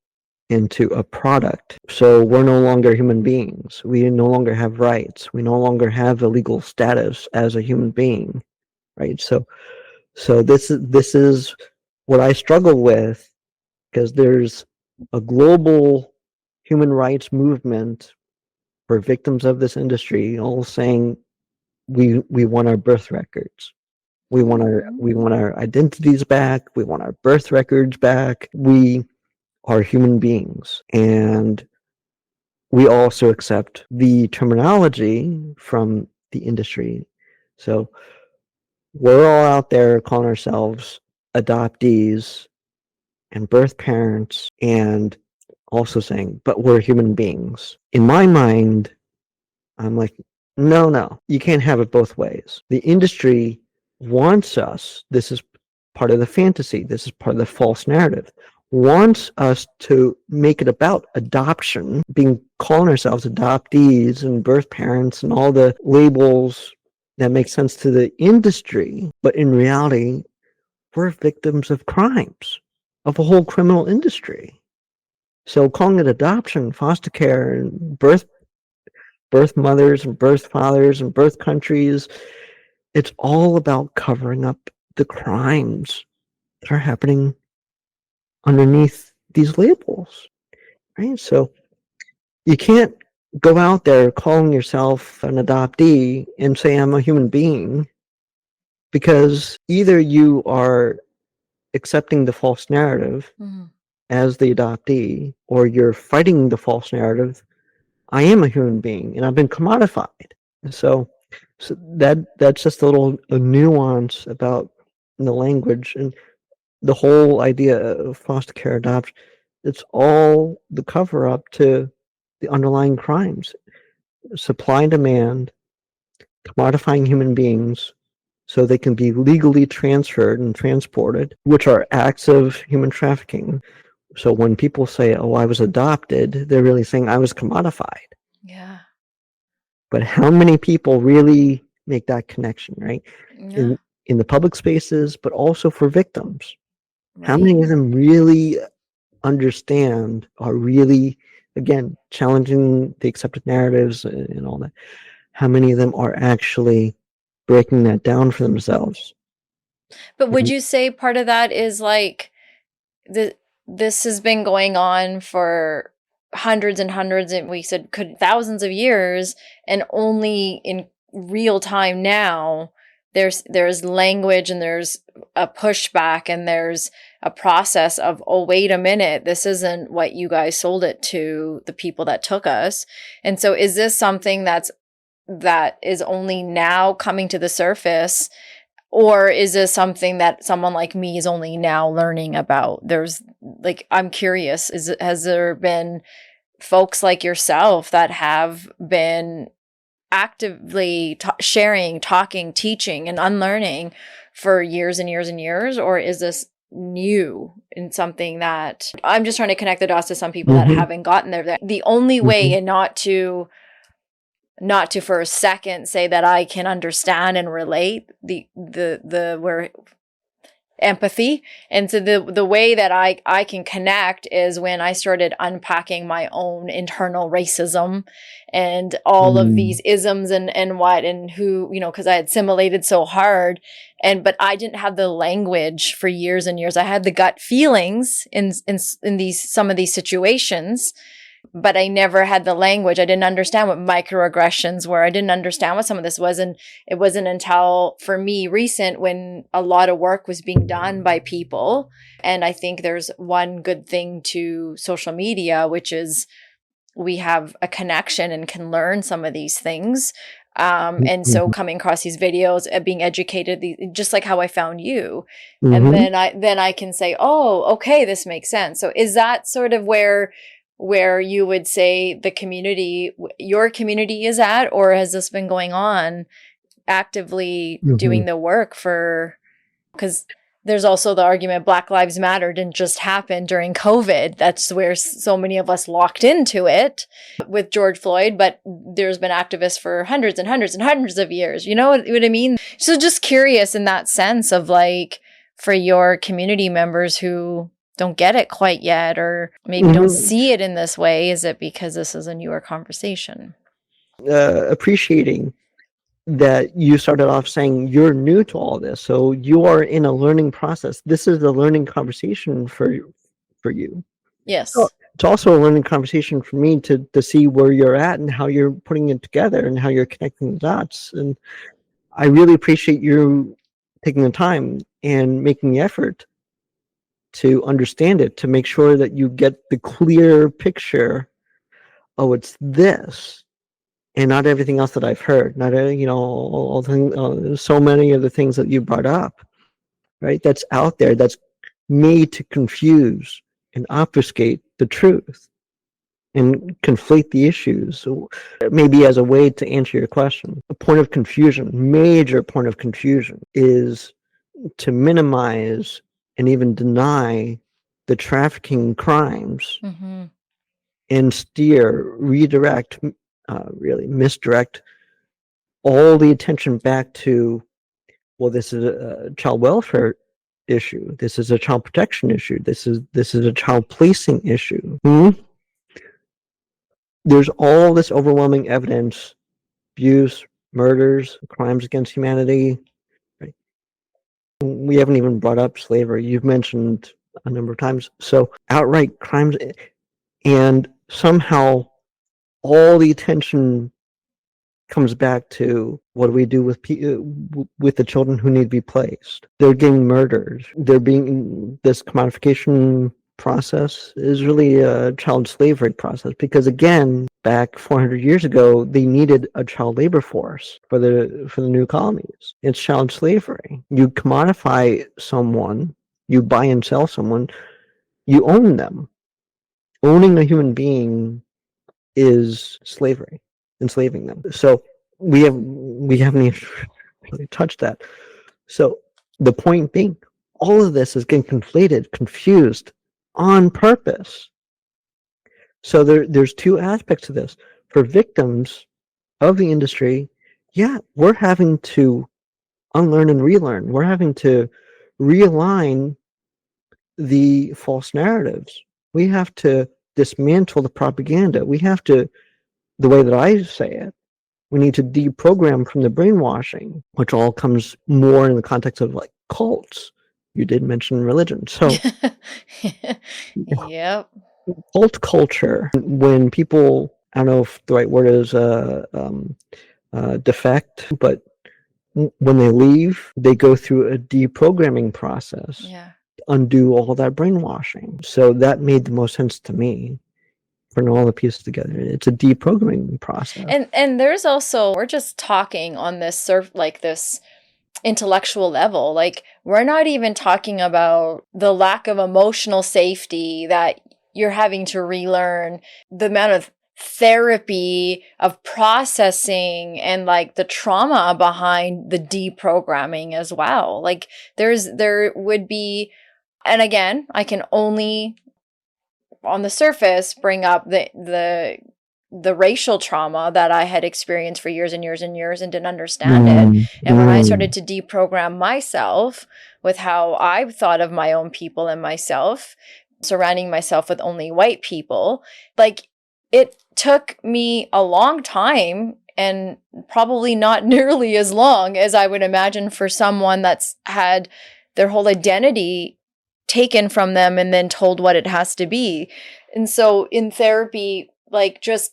into a product. So we're no longer human beings. We no longer have rights. We no longer have a legal status as a human being, right? So this is what I struggle with, because there's a global human rights movement for victims of this industry, all saying we want our birth records. We want our identities back. We want our birth records back. We are human beings, and we also accept the terminology from the industry. So we're all out there calling ourselves adoptees and birth parents, and also saying, but we're human beings. In my mind, I'm like, no, you can't have it both ways. The industry wants us, this is part of the fantasy, this is part of the false narrative, wants us to make it about adoption, calling ourselves adoptees and birth parents and all the labels that make sense to the industry. But in reality, we're victims of crimes, of a whole criminal industry. So calling it adoption, foster care, and birth mothers and birth fathers and birth countries, it's all about covering up the crimes that are happening underneath these labels, right? So you can't go out there calling yourself an adoptee and say, I'm a human being, because either you are accepting the false narrative as the adoptee, or you're fighting the false narrative, I am a human being and I've been commodified. So that's just a nuance about the language and the whole idea of foster care adoption. It's all the cover up to the underlying crimes, supply and demand, commodifying human beings so they can be legally transferred and transported, which are acts of human trafficking. So when people say, oh, I was adopted, they're really saying I was commodified. Yeah. But how many people really make that connection, right? Yeah. In the public spaces, but also for victims. Right. How many of them really understand, are really, again, challenging the accepted narratives and all that? How many of them are actually breaking that down for themselves? But would you say part of that is like this has been going on for hundreds and hundreds, and we said thousands of years, and only in real time now there's language and there's a pushback and there's a process of, oh, wait a minute, this isn't what you guys sold it to the people that took us. And so is this something that is only now coming to the surface? Or is this something that someone like me is only now learning about? I'm curious, has there been folks like yourself that have been actively sharing, talking, teaching, and unlearning for years and years and years? Or is this new and something that I'm just trying to connect the dots to some people that haven't gotten there? The only way, and not to for a second say that I can understand and relate where empathy. And so the way that I can connect is when I started unpacking my own internal racism and all of these isms and what and who, because I had assimilated so hard. But I didn't have the language for years and years. I had the gut feelings in some of these situations, but I never had the language. I didn't understand what microaggressions were. I didn't understand what some of this was. And it wasn't until, for me, recent, when a lot of work was being done by people. And I think there's one good thing to social media, which is we have a connection and can learn some of these things. And so coming across these videos, being educated, just like how I found you. And then I can say, oh, okay, this makes sense. So is that sort of where where you would say your community is at, or has this been going on actively doing the work because there's also the argument Black Lives Matter didn't just happen during COVID. That's where so many of us locked into it with George Floyd, but there's been activists for hundreds and hundreds and hundreds of years. You know what I mean? So just curious in that sense of like, for your community members who don't get it quite yet, or maybe don't see it in this way, is it because this is a newer conversation? Appreciating that you started off saying you're new to all this, so you are in a learning process. This is a learning conversation for you. Yes. So it's also a learning conversation for me to see where you're at and how you're putting it together and how you're connecting the dots. And I really appreciate you taking the time and making the effort to understand it, to make sure that you get the clear picture. Oh, it's this. And not everything else that I've heard, not so many of the things that you brought up, right? That's out there, that's made to confuse and obfuscate the truth and conflate the issues. So maybe as a way to answer your question, a point of confusion, major point of confusion, is to minimize and even deny the trafficking crimes and redirect, really misdirect all the attention back to, well, this is a child welfare issue, this is a child protection issue, this is a child placing issue. There's all this overwhelming evidence, abuse, murders, crimes against humanity, right? We haven't even brought up slavery. You've mentioned a number of times. So outright crimes, and somehow all the attention comes back to, what do we do with the children who need to be placed? They're getting murdered. This commodification process is really a child slavery process, because again, back 400 years ago, they needed a child labor force for the new colonies. It's child slavery. You commodify someone, you buy and sell someone, you own them. Owning a human being is slavery, enslaving them. So we haven't even really touched that. So the point being, all of this is getting conflated, confused on purpose. So there's two aspects to this. For victims of the industry, yeah, we're having to unlearn and relearn. We're having to realign the false narratives. We have to dismantle the propaganda. We have to, the way that I say it, we need to deprogram from the brainwashing, which all comes more in the context of like cults. You did mention religion. So yep. Cult culture, when people, I don't know if the right word is defect, but when they leave, they go through a deprogramming process. Yeah. Undo all that brainwashing. So that made the most sense to me, putting all the pieces together. It's a deprogramming process. And there's also, we're just talking on this this intellectual level. Like, we're not even talking about the lack of emotional safety that you're having to relearn, the amount of therapy, of processing, and like the trauma behind the deprogramming as well. Like, there would be, and again, I can only on the surface bring up the racial trauma that I had experienced for years and years and years and didn't understand it. And when I started to deprogram myself with how I thought of my own people and myself, surrounding myself with only white people, like, it took me a long time, and probably not nearly as long as I would imagine for someone that's had their whole identity taken from them and then told what it has to be. And so in therapy, like, just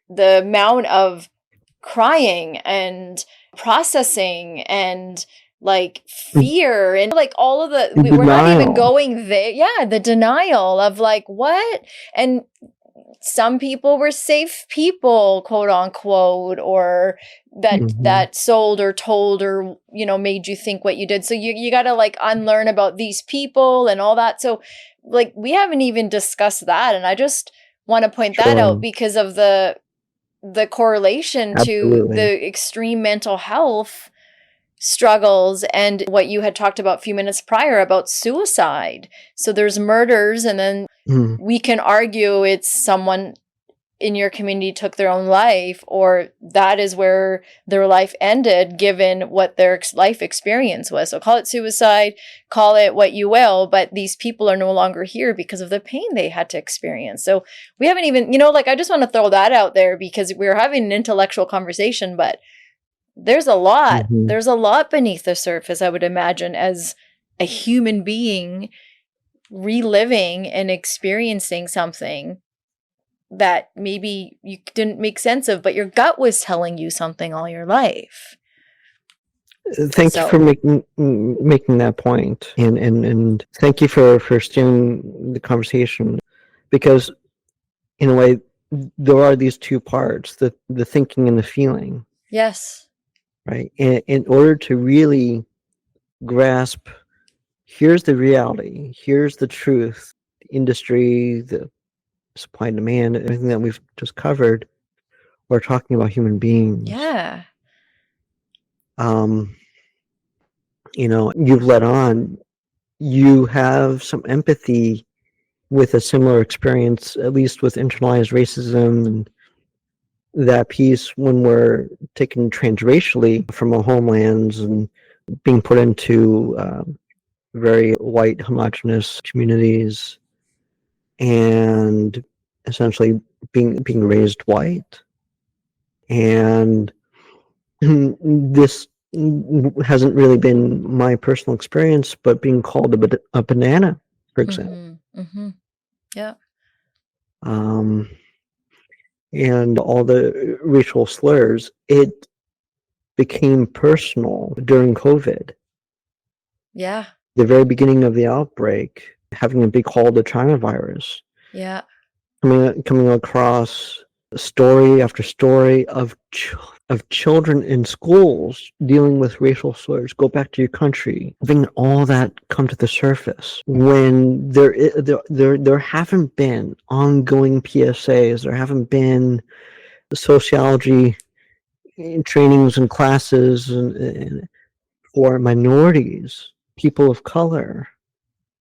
the amount of crying and processing and like fear and like all of we're not even going there. Yeah, the denial of like, what? And some people were safe people, quote unquote, or that sold or told or, made you think what you did. So you got to like unlearn about these people and all that. So like, we haven't even discussed that. And I just want to point that Sure. out because of the correlation to Absolutely. the extreme mental health struggles and what you had talked about a few minutes prior about suicide. So there's murders, and then Mm. we can argue it's someone in your community took their own life, or that is where their life ended given what their life experience was. So call it suicide, call it what you will, but these people are no longer here because of the pain they had to experience. So we haven't even, like, I just want to throw that out there because we're having an intellectual conversation, but there's a lot. Mhm. There's a lot beneath the surface, I would imagine, as a human being reliving and experiencing something that maybe you didn't make sense of, but your gut was telling you something all your life. Thank you for making that point, and thank you for steering the conversation, because in a way there are these two parts: the thinking and the feeling. Yes. Right. And in order to really grasp, here's the reality, here's the truth, the industry, the supply and demand, everything that we've just covered, we're talking about human beings. Yeah. You've led on, you have some empathy with a similar experience, at least with internalized racism and that piece when we're taken transracially from our homelands and being put into very white homogenous communities and essentially being raised white. And this hasn't really been my personal experience, but being called a banana, for example. Mm-hmm. Yeah. And all the racial slurs, it became personal during COVID. Yeah. The very beginning of the outbreak, having it be called the China virus. Yeah. Coming across story after story of children in schools dealing with racial slurs. Go back to your country. Having all that come to the surface when there haven't been ongoing PSAs. There haven't been sociology trainings and classes and for minorities, people of color,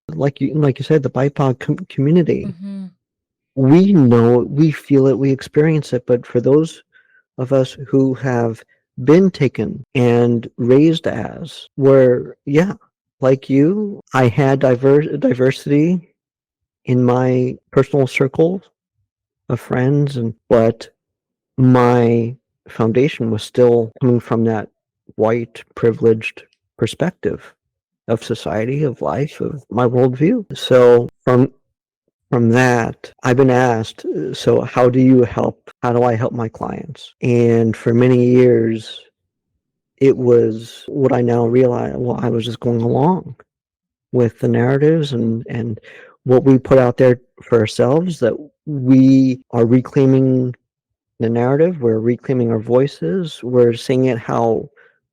like you said, the BIPOC community. Mm-hmm. We know it, we feel it, we experience it, but for those of us who have been taken and raised as, where, yeah, like you, I had diversity in my personal circle of friends, but my foundation was still coming from that white privileged perspective of society, of life, of my worldview. So from that, I've been asked, so how do you help? How do I help my clients? And for many years, it was what I now realize. Well, I was just going along with the narratives and what we put out there for ourselves, that we are reclaiming the narrative, we're reclaiming our voices, we're seeing it how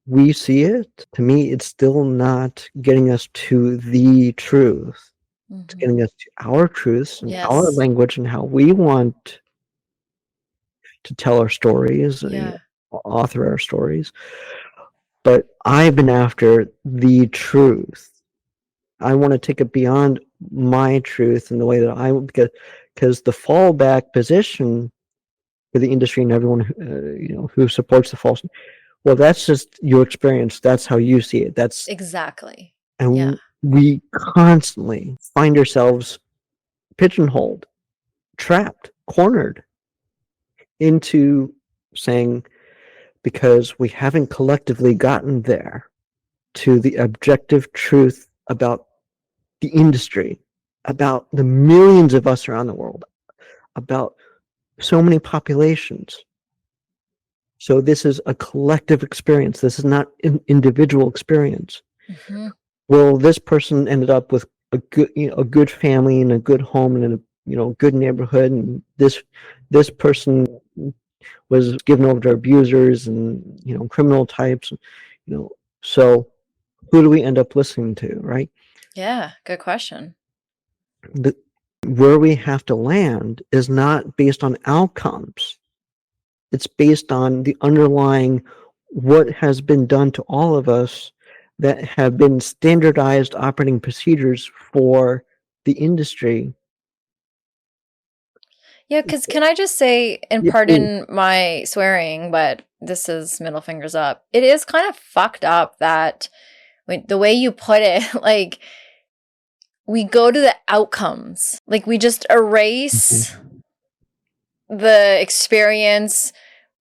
we see it. To me, it's still not getting us to the truth. It's getting us to our truths and our language and how we want to tell our stories, author our stories. But I've been after the truth. I want to take it beyond my truth in the way that because the fallback position for the industry and everyone who supports the false, well, that's just your experience. That's how you see it. That's exactly. And we constantly find ourselves pigeonholed, trapped, cornered into saying, because we haven't collectively gotten there to the objective truth about the industry, about the millions of us around the world, about so many populations. So this is a collective experience. This is not an individual experience. Mm-hmm. Well, this person ended up with a good family and a good home and a good neighborhood, and this person was given over to abusers and criminal types, so who do we end up listening to, right? Yeah, good question. where we have to land is not based on outcomes. It's based on the underlying what has been done to all of us that have been standardized operating procedures for the industry. Yeah, because can I just say, and Yeah, please. pardon my swearing, but this is middle fingers up. It is kind of fucked up that the way you put it, like, we go to the outcomes. Like, we just erase the experience,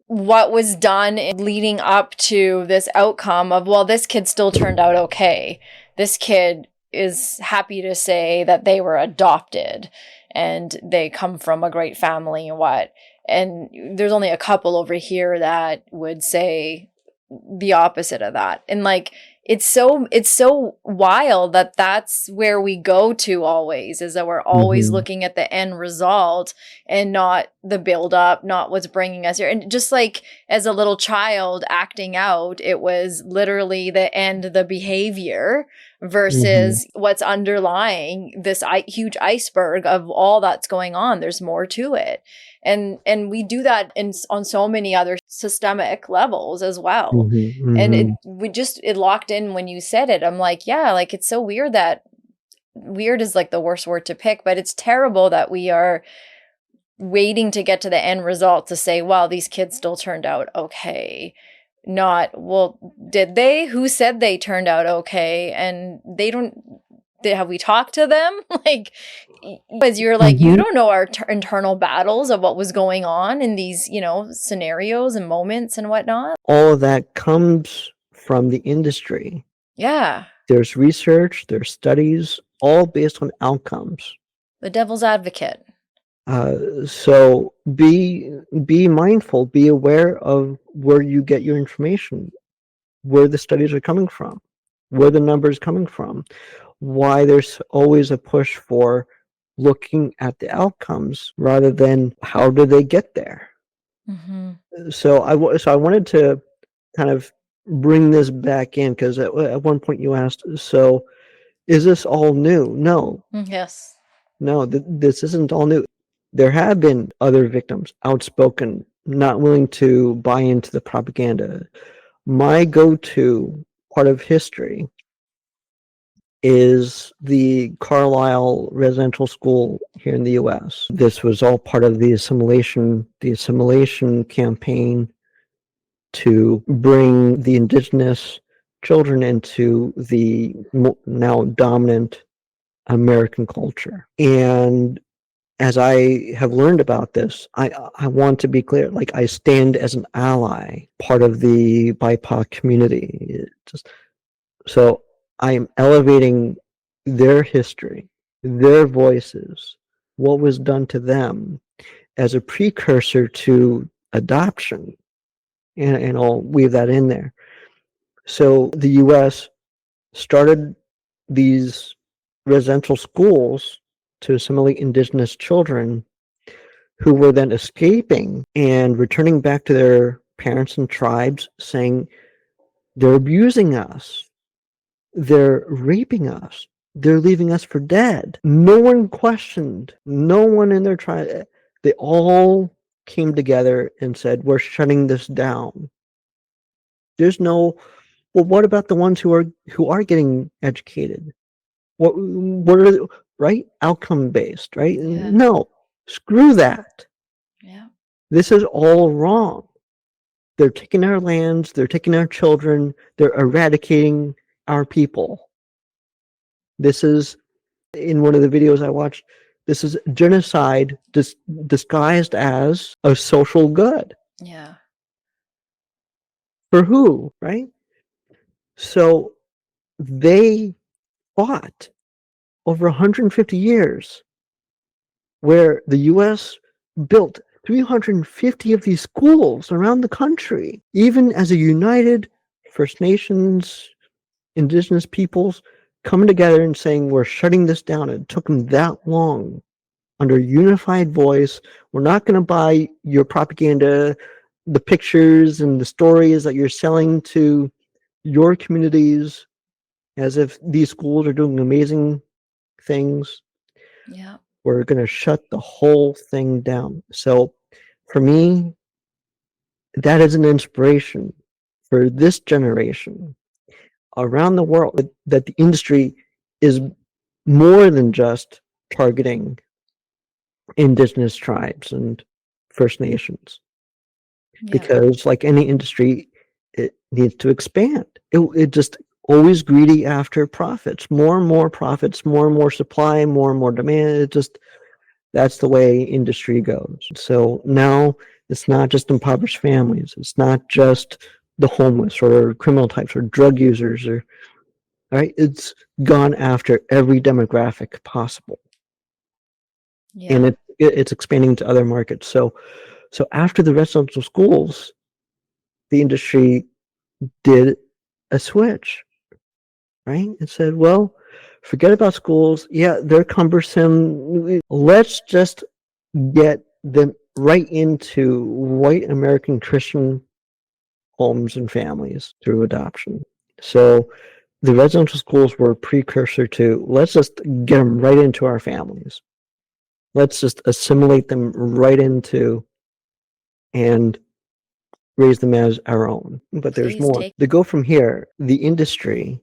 what was done leading up to this outcome of, well, this kid still turned out okay. This kid is happy to say that they were adopted and they come from a great family and what. And there's only a couple over here that would say the opposite of that. And like, it's so wild that that's where we go to always, is that we're always looking at the end result and not the build up, not what's bringing us here. And just like as a little child acting out, it was literally the end, the behavior versus what's underlying this huge iceberg of all that's going on. There's more to it. And we do that on so many other systemic levels as well. And it locked in when you said it. I'm like, yeah, like it's so weird that weird is like the worst word to pick, but it's terrible that we are waiting to get to the end result to say, well, these kids still turned out okay. Not, well, did they? Who said they turned out okay? And they don't. Have we talked to them? Like, because you're like, you don't know our internal battles of what was going on in these, scenarios and moments and whatnot. All of that comes from the industry. Yeah. There's research, there's studies, all based on outcomes. The devil's advocate. So be mindful, be aware of where you get your information, where the studies are coming from, where the numbers are coming from, why there's always a push for looking at the outcomes rather than how do they get there. So I wanted to kind of bring this back in, because at one point you asked, so is this all new? No. Yes. No, this isn't all new. There have been other victims, outspoken, not willing to buy into the propaganda. My go-to part of history is the Carlisle residential school here in the U.S. This was all part of the assimilation campaign to bring the indigenous children into the now dominant American culture. And as I have learned about this, I want to be clear, like I stand as an ally, part of the BIPOC community. So I am elevating their history, their voices, what was done to them as a precursor to adoption. And I'll weave that in there. So the U.S. started these residential schools to assimilate indigenous children who were then escaping and returning back to their parents and tribes, saying, they're abusing us, they're raping us, they're leaving us for dead. No one questioned, no one in their tribe. They all came together and said, we're shutting this down. There's no, well, what about the ones who are getting educated? What are, right? Outcome based, right? Yeah. No, screw that. Yeah. This is all wrong. They're taking our lands, they're taking our children, they're eradicating our people. This is, in one of the videos I watched, this is genocide disguised as a social good. Yeah. For who, right? So they fought over 150 years, where the U.S. built 350 of these schools around the country, even as a united First Nations, indigenous peoples coming together and saying, we're shutting this down. It took them that long under unified voice. We're not going to buy your propaganda, the pictures and the stories that you're selling to your communities as if these schools are doing amazing things. Yeah. we're going to shut the whole thing down. So for me, that is an inspiration for this generation around the world, that the industry is more than just targeting indigenous tribes and First Nations. Yeah. Because like any industry, it needs to expand. It just always greedy after profits, more and more profits, more and more supply, more and more demand. It just, that's the way industry goes. So now it's not just impoverished families. It's not just the homeless or criminal types or drug users or, right? It's gone after every demographic possible. Yeah. And it's expanding to other markets. So after the residential schools, the industry did a switch, right? It said, well, forget about schools. Yeah, they're cumbersome. Let's just get them right into white American Christian homes and families through adoption. So the residential schools were a precursor to, let's just get them right into our families. Let's just assimilate them right into and raise them as our own. But there's Please more. To go from here, the industry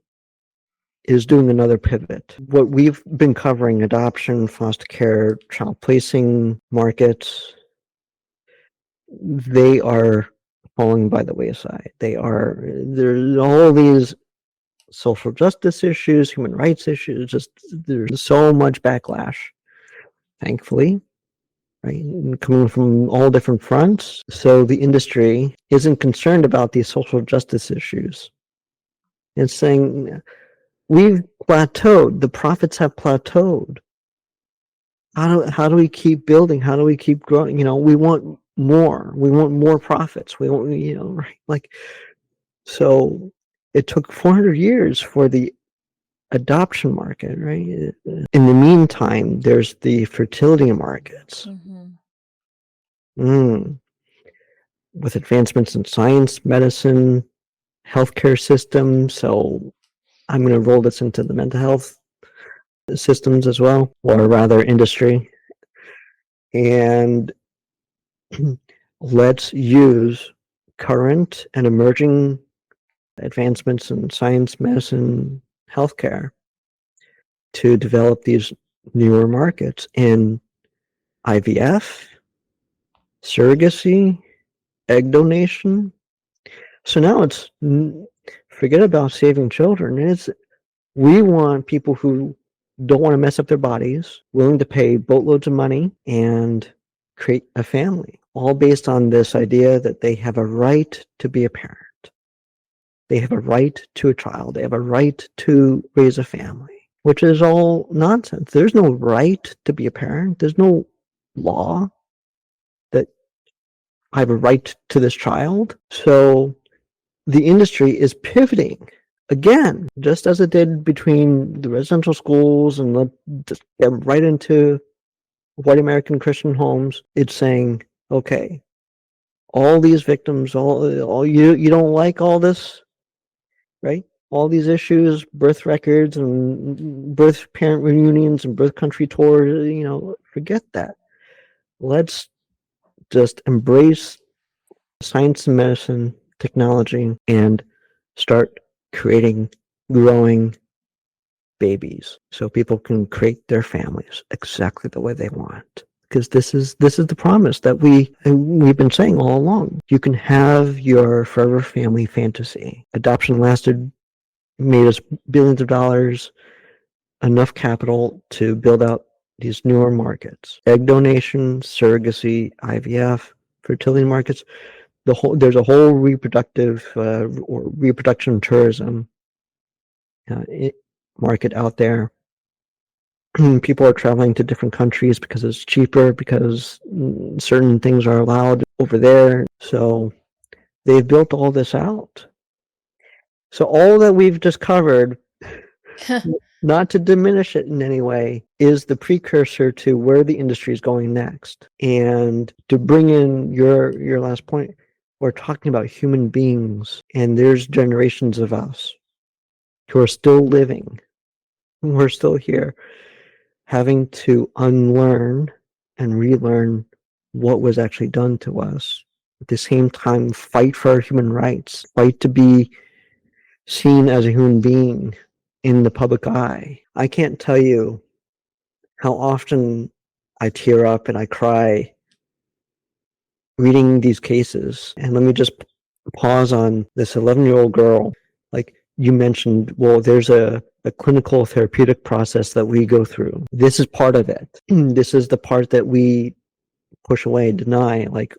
is doing another pivot. What we've been covering, adoption, foster care, child placing markets, they are falling by the wayside. There's all these social justice issues, human rights issues, just there's so much backlash, thankfully, right? And coming from all different fronts. So the industry isn't concerned about these social justice issues. It's saying, we've plateaued. The profits have plateaued. How do we keep building? How do we keep growing? We want more. We want more profits. We want, right? Like, so it took 400 years for the adoption market, right? In the meantime, there's the fertility markets. With advancements in science, medicine, healthcare systems. So I'm going to roll this into the mental health systems as well, or rather industry. And let's use current and emerging advancements in science, medicine, healthcare to develop these newer markets in IVF, surrogacy, egg donation. So now it's, forget about saving children. We want people who don't want to mess up their bodies, willing to pay boatloads of money and create a family, all based on this idea that they have a right to be a parent. They have a right to a child. They have a right to raise a family, which is all nonsense. There's no right to be a parent. There's no law that I have a right to this child. So the industry is pivoting again, just as it did between the residential schools and just get right into white American Christian homes. It's saying, okay, all these victims, all you don't like all this, right? All these issues, birth records and birth parent reunions and birth country tours, forget that. Let's just embrace science and medicine, technology, and start creating, growing babies so people can create their families exactly the way they want. Because this is the promise that we've been saying all along. You can have your forever family fantasy. Adoption made us billions of dollars, enough capital to build out these newer markets. Egg donation, surrogacy, IVF, fertility markets. There's a whole reproductive or reproduction tourism market out there. People are traveling to different countries because it's cheaper, because certain things are allowed over there. So they've built all this out. So all that we've just covered, not to diminish it in any way, is the precursor to where the industry is going next. And to bring in your last point, we're talking about human beings, and there's generations of us who are still living. We're still here. having to unlearn and relearn what was actually done to us. At the same time, fight for our human rights, fight to be seen as a human being in the public eye. I can't tell you how often I tear up and I cry reading these cases. And let me just pause on this 11-year-old girl. Like you mentioned, well, there's a clinical therapeutic process that we go through. This is part of it. This is the part that we push away, deny. Like,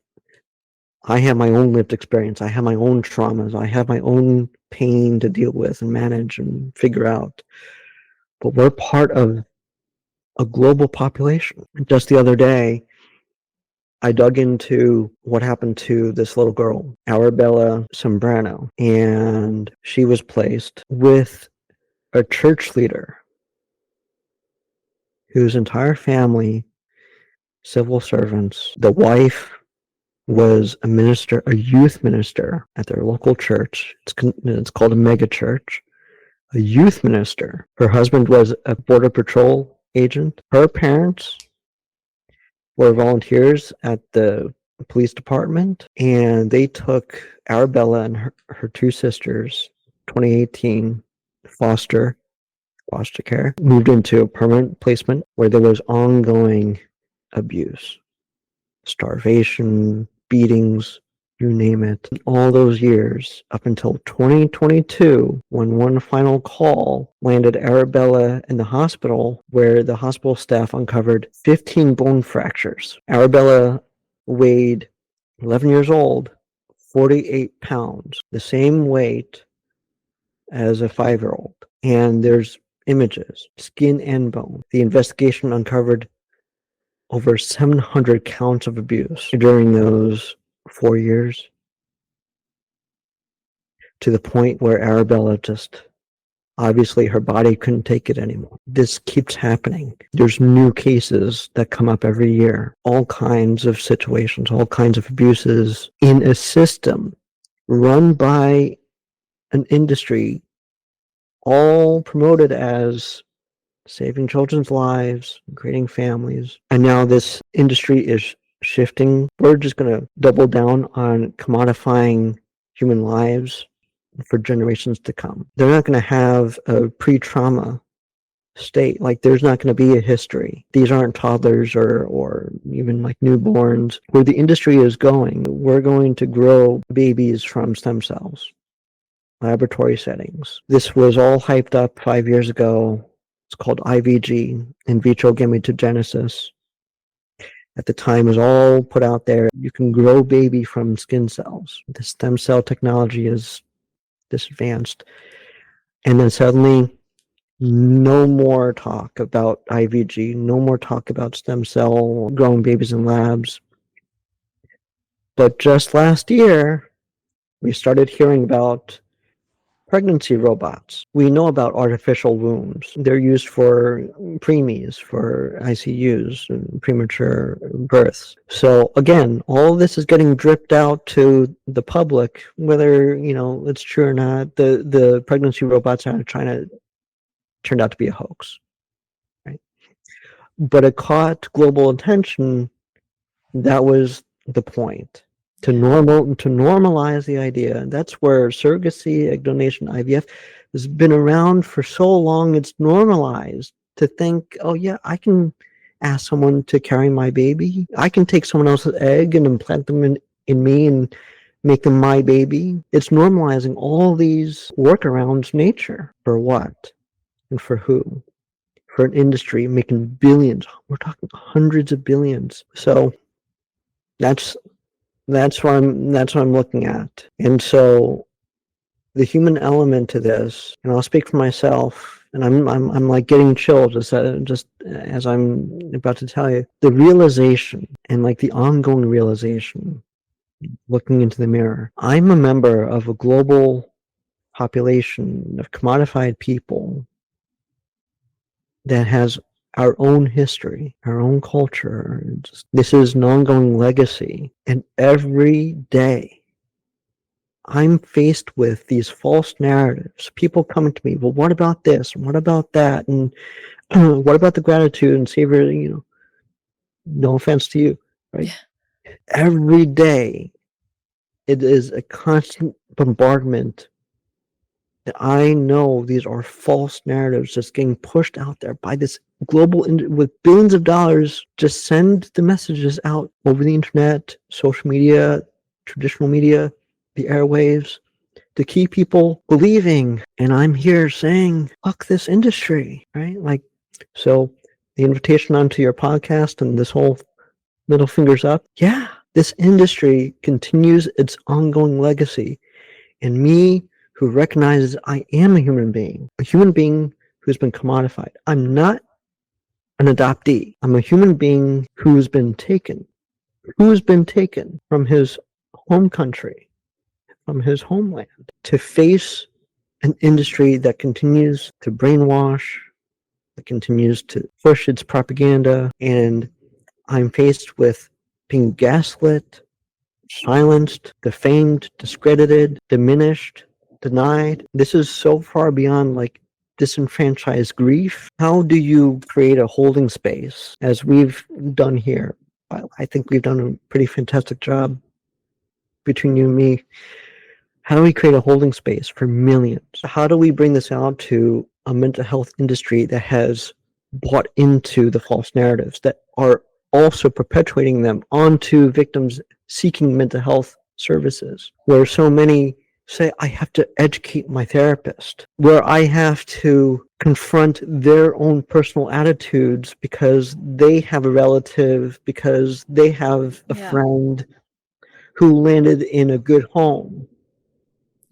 I have my own lived experience. I have my own traumas. I have my own pain to deal with and manage and figure out. But we're part of a global population. Just the other day, I dug into what happened to this little girl, Arabella Sembrano, and she was placed with a church leader whose entire family, civil servants, the wife was a minister, a youth minister at their local church. It's called a mega church. A youth minister. Her husband was a border patrol agent. Her parents were volunteers at the police department, and they took Arabella and her two sisters, 2018, foster care, moved into a permanent placement where there was ongoing abuse, starvation, beatings, you name it. All those years up until 2022, when one final call landed Arabella in the hospital, where the hospital staff uncovered 15 bone fractures. Arabella weighed 11 years old, 48 pounds, the same weight as a 5-year-old. And there's images, skin and bone. The investigation uncovered over 700 counts of abuse during those 4 years, to the point where Arabella just, obviously her body couldn't take it anymore. This keeps happening. There's new cases that come up every year, all kinds of situations, all kinds of abuses in a system run by an industry, all promoted as saving children's lives, creating families. And now this industry is shifting. We're just going to double down on commodifying human lives for generations to come. They're not going to have a pre-trauma state. Like, there's not going to be a history. These aren't toddlers or even like newborns. Where the industry is going, we're going to grow babies from stem cells, laboratory settings. This was all hyped up 5 years ago. It's called IVG, in vitro gametogenesis. At the time, was all put out there. You can grow baby from skin cells. The stem cell technology is this advanced. And then suddenly, no more talk about IVG, no more talk about stem cell growing babies in labs. But just last year, we started hearing about pregnancy robots. We know about artificial wombs. They're used for preemies, for ICUs, and premature births. So again, all of this is getting dripped out to the public, whether it's true or not. The pregnancy robots out of China turned out to be a hoax, right? But it caught global attention. That was the point. To normalize the idea. That's where surrogacy, egg donation, IVF has been around for so long. It's normalized to think, oh yeah, I can ask someone to carry my baby. I can take someone else's egg and implant them in me and make them my baby. It's normalizing all these workarounds nature. For what? And for who? For an industry making billions. We're talking hundreds of billions. So that's what I'm looking at. And so the human element to this, and I'll speak for myself, and I'm like getting chills just as I'm about to tell you, the realization and like the ongoing realization, looking into the mirror. I'm a member of a global population of commodified people that has our own history, our own culture. This is an ongoing legacy. And every day, I'm faced with these false narratives. People coming to me, well, what about this? What about that? And What about the gratitude and savor, no offense to you, right? Every day, it is a constant bombardment that I know these are false narratives just getting pushed out there by this with billions of dollars. Just send the messages out over the internet, social media, traditional media, the airwaves, to keep people believing. And I'm here saying, fuck this industry, right? Like, so the invitation onto your podcast and this whole middle fingers up. Yeah, this industry continues its ongoing legacy. And me, who recognizes I am a human being who's been commodified. I'm not an adoptee. I'm a human being who's been taken from his home country, from his homeland, to face an industry that continues to brainwash, that continues to push its propaganda, and I'm faced with being gaslit, silenced, defamed, discredited, diminished, denied. This is so far beyond like disenfranchised grief. How do you create a holding space, as we've done here? I think we've done a pretty fantastic job between you and me. How do we create a holding space for millions? How do we bring this out to a mental health industry that has bought into the false narratives, that are also perpetuating them onto victims seeking mental health services, where so many say, I have to educate my therapist, where I have to confront their own personal attitudes because they have a relative, because they have a friend who landed in a good home.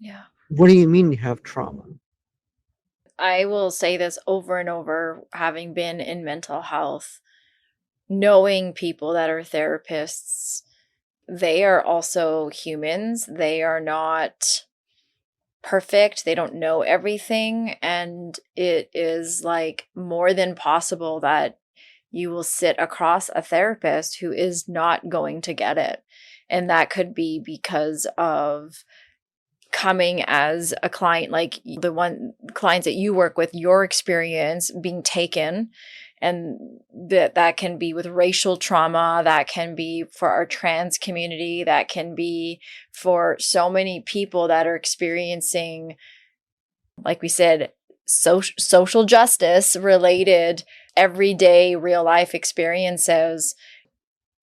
Yeah. What do you mean you have trauma? I will say this over and over, having been in mental health, knowing people that are therapists, they are also humans. They are not perfect. They don't know everything. And it is like more than possible that you will sit across a therapist who is not going to get it. And that could be because of coming as a client, like the clients that you work with, your experience being taken. And that can be with racial trauma, that can be for our trans community, that can be for so many people that are experiencing, like we said, social justice related everyday real life experiences.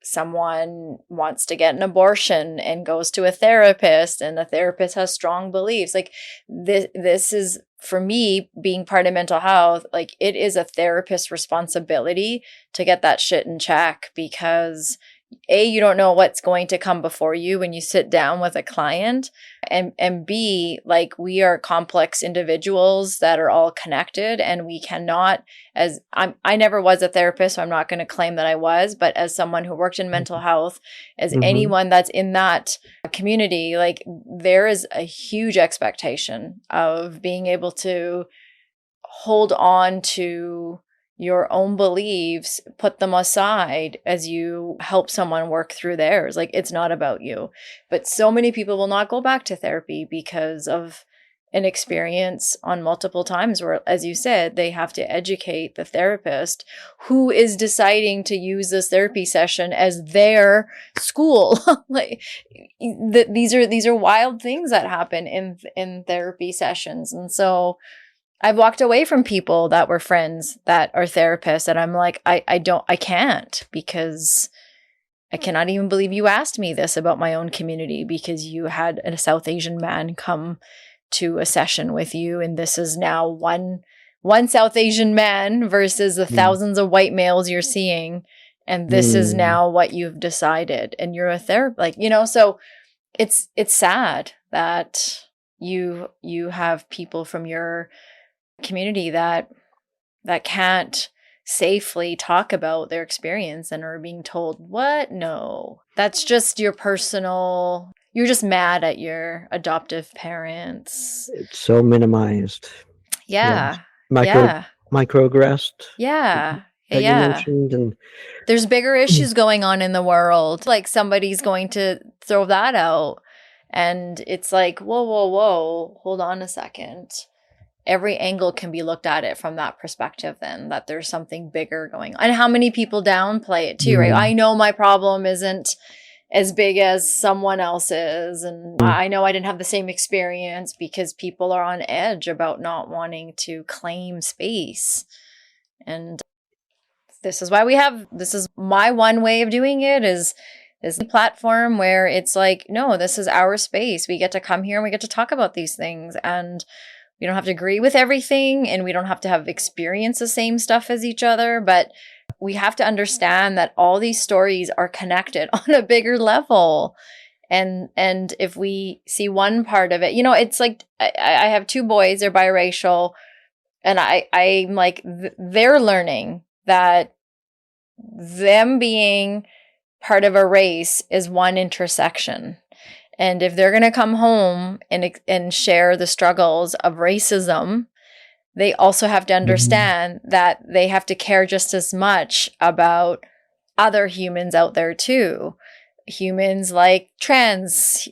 Someone wants to get an abortion and goes to a therapist, and the therapist has strong beliefs. Like this is, for me, being part of mental health, like it is a therapist's responsibility to get that shit in check, because A, you don't know what's going to come before you when you sit down with a client, and B, like we are complex individuals that are all connected, and we cannot, I never was a therapist, so I'm not going to claim that I was, but as someone who worked in mental health, as anyone that's in that community, like there is a huge expectation of being able to hold on to your own beliefs, put them aside as you help someone work through theirs. Like it's not about you. But so many people will not go back to therapy because of an experience on multiple times where, as you said, they have to educate the therapist who is deciding to use this therapy session as their school. Like these are wild things that happen in therapy sessions. And so I've walked away from people that were friends that are therapists, and I'm like, I can't, because I cannot even believe you asked me this about my own community, because you had a South Asian man come to a session with you, and this is now one South Asian man versus the thousands of white males you're seeing, and this is now what you've decided, and you're a therapist, like, so it's sad that you have people from your community that can't safely talk about their experience and are being told, what? No, that's just your personal, you're just mad at your adoptive parents. It's so minimized. Yeah. Microaggressed. Yeah. That you mentioned, and there's bigger issues going on in the world. Like somebody's going to throw that out, and it's like, whoa, hold on a second. every angle can be looked at it from that perspective, then that there's something bigger going on. And how many people downplay it too, right? I know my problem isn't as big as someone else's, and I know I didn't have the same experience, because people are on edge about not wanting to claim space. And this is why this is my one way of doing it, is this platform where it's like, no, this is our space. We get to come here and we get to talk about these things, and we don't have to agree with everything, and we don't have to have experienced the same stuff as each other, but we have to understand that all these stories are connected on a bigger level. And if we see one part of it, it's like, I have 2 boys, they're biracial, and I'm like, they're learning that them being part of a race is one intersection. And if they're going to come home and share the struggles of racism, they also have to understand that they have to care just as much about other humans out there too. Humans like trans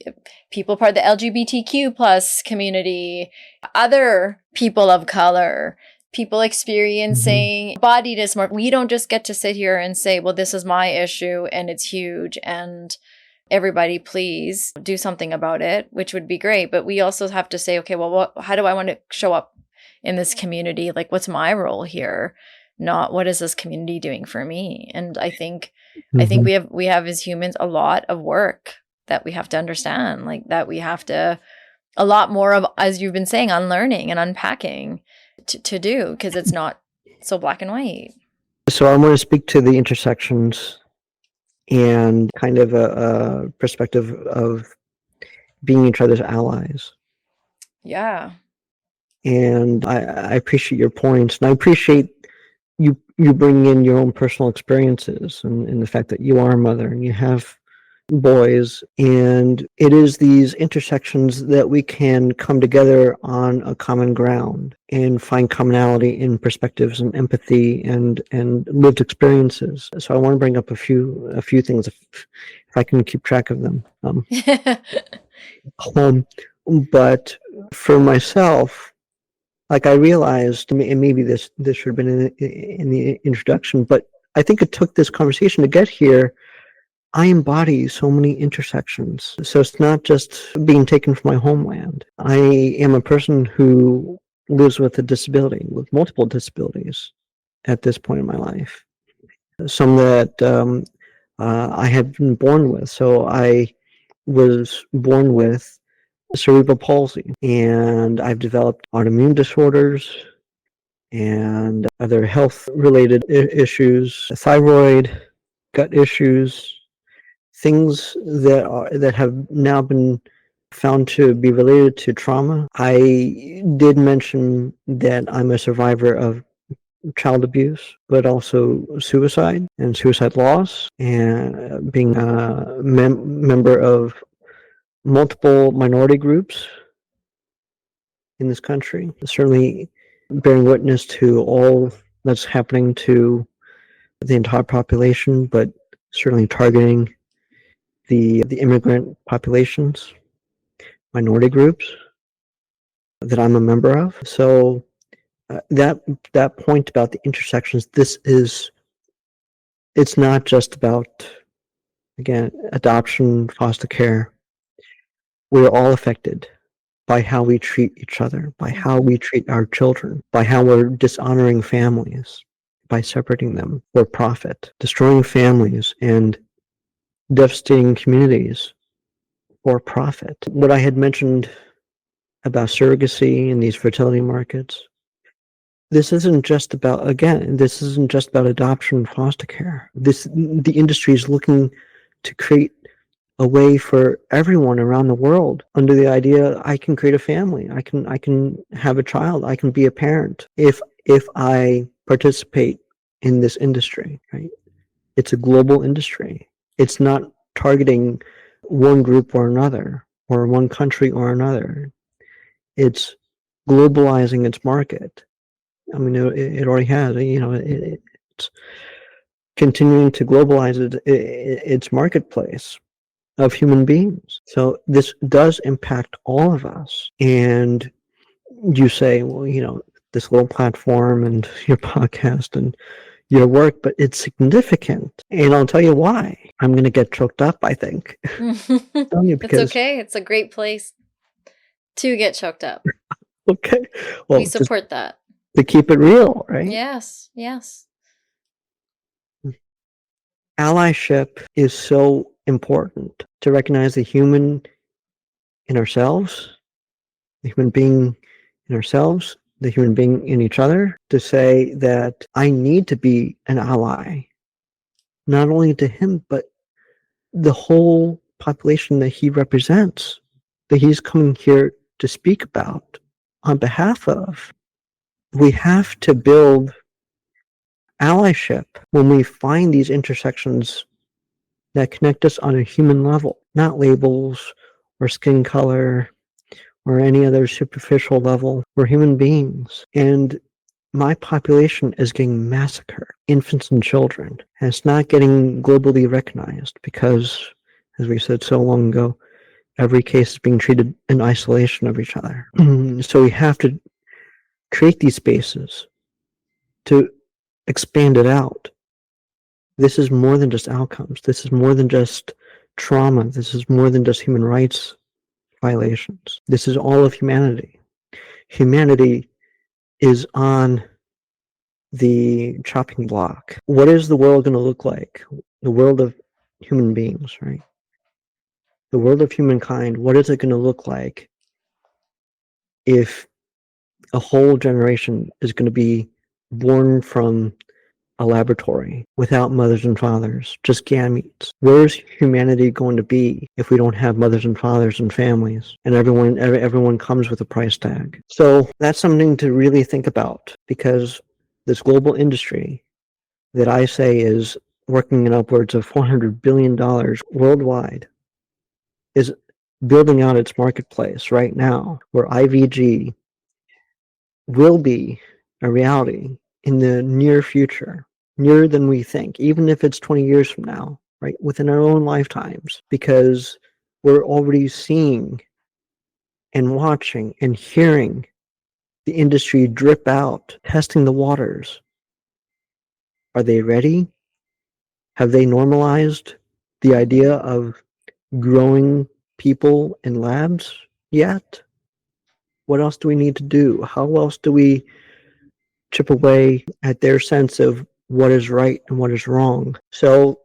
people, part of the LGBTQ plus community, other people of color, people experiencing body dysmorphia. We don't just get to sit here and say, well, this is my issue and it's huge, and everybody please do something about it, which would be great. But we also have to say, okay, well, how do I want to show up in this community? Like, what's my role here? Not what is this community doing for me? And I think we have as humans a lot of work that we have to understand, like that we have to, a lot more of, as you've been saying, unlearning and unpacking to do, because it's not so black and white. So I want to speak to the intersections and kind of a perspective of being each other's allies. Yeah. And I appreciate your points, and I appreciate you bringing in your own personal experiences, and the fact that you are a mother and you have boys, and it is these intersections that we can come together on a common ground and find commonality in perspectives and empathy and lived experiences. So I want to bring up a few things, if I can keep track of them. But for myself, like, I realized, and maybe this should have been in the introduction, but I think it took this conversation to get here. I embody so many intersections. So it's not just being taken from my homeland. I am a person who lives with a disability, with multiple disabilities at this point in my life. Some that I have been born with. So I was born with cerebral palsy, and I've developed autoimmune disorders and other health-related issues, thyroid, gut issues, things that have now been found to be related to trauma. I did mention that I'm a survivor of child abuse, but also suicide and suicide loss, and being a member of multiple minority groups in this country, certainly bearing witness to all that's happening to the entire population, but certainly targeting the immigrant populations, minority groups that I'm a member of. So that point about the intersections, it's not just about, again, adoption, foster care. We're all affected by how we treat each other, by how we treat our children, by how we're dishonoring families, by separating them for profit, destroying families and devastating communities for profit. What I had mentioned about surrogacy and these fertility markets, this isn't just about adoption and foster care. The industry is looking to create a way for everyone around the world, under the idea, I can create a family, I can have a child, I can be a parent if I participate in this industry, right? It's a global industry. It's not targeting one group or another, or one country or another. It's globalizing its market. I mean, it already has. It's continuing to globalize its marketplace of human beings. So this does impact all of us. And you say, well, this little platform and your podcast and your work, but it's significant. And I'll tell you why. I'm going to get choked up, I think. It's okay. It's a great place to get choked up. Okay. Well, we support that. To keep it real, right? Yes, yes. Allyship is so important to recognize the human in ourselves, the human being in ourselves, the human being in each other, to say that I need to be an ally, not only to him, but the whole population that he represents, that he's coming here to speak about on behalf of. We have to build allyship when we find these intersections that connect us on a human level, not labels or skin color or any other superficial level. We're human beings. And my population is getting massacred, infants and children. And it's not getting globally recognized because, as we said so long ago, every case is being treated in isolation of each other. So we have to create these spaces to expand it out. This is more than just outcomes. This is more than just trauma. This is more than just human rights violations. This is all of humanity. Humanity is on the chopping block. What is the world going to look like? The world of human beings, right? The world of humankind, what is it going to look like if a whole generation is going to be born from a laboratory without mothers and fathers, just gametes? Where's humanity going to be if we don't have mothers and fathers and families, and everyone comes with a price tag? So that's something to really think about, because this global industry that I say is working in upwards of $400 billion worldwide is building out its marketplace right now, where IVG will be a reality in the near future, nearer than we think, even if it's 20 years from now, right? Within our own lifetimes, because we're already seeing and watching and hearing the industry drip out, testing the waters. Are they ready? Have they normalized the idea of growing people in labs yet? What else do we need to do? How else do we chip away at their sense of what is right and what is wrong? So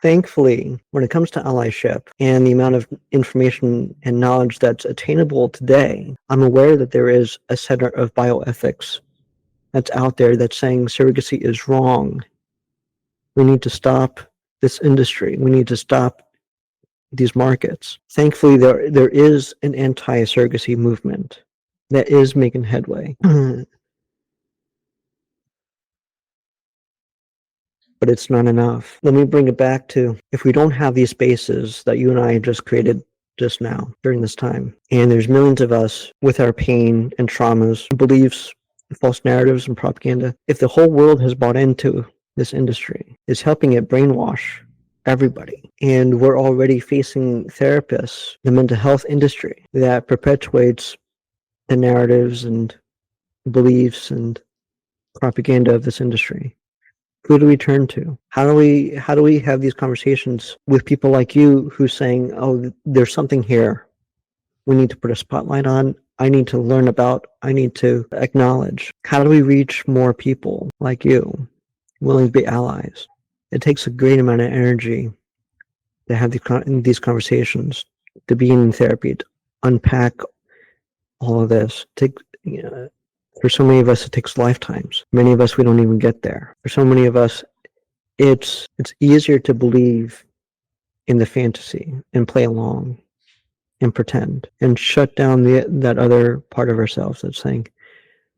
thankfully, when it comes to allyship and the amount of information and knowledge that's attainable today, I'm aware that there is a center of bioethics that's out there that's saying surrogacy is wrong. We need to stop this industry. We need to stop these markets. Thankfully, there is an anti-surrogacy movement that is making headway. But it's not enough. Let me bring it back to, if we don't have these spaces that you and I just created just now during this time, and there's millions of us with our pain and traumas, beliefs, false narratives and propaganda, if the whole world has bought into this industry, is helping it brainwash everybody, and we're already facing therapists, the mental health industry that perpetuates the narratives and beliefs and propaganda of this industry. Who do we turn to? How do we have these conversations with people like you who's saying, oh, there's something here we need to put a spotlight on, I need to learn about, I need to acknowledge? How do we reach more people like you willing to be allies? It takes a great amount of energy to have these conversations, to be in therapy, to unpack all of this. For so many of us, it takes lifetimes. Many of us, we don't even get there. For so many of us, it's easier to believe in the fantasy and play along and pretend and shut down that other part of ourselves that's saying,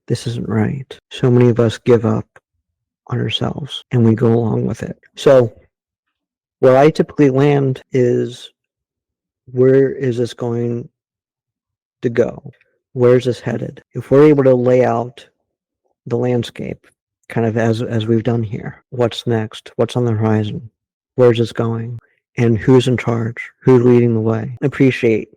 this isn't right. So many of us give up on ourselves and we go along with it. So where I typically land is, where is this going to go? Where's this headed? If we're able to lay out the landscape, kind of as we've done here, what's next? What's on the horizon? Where's this going? And who's in charge? Who's leading the way? I appreciate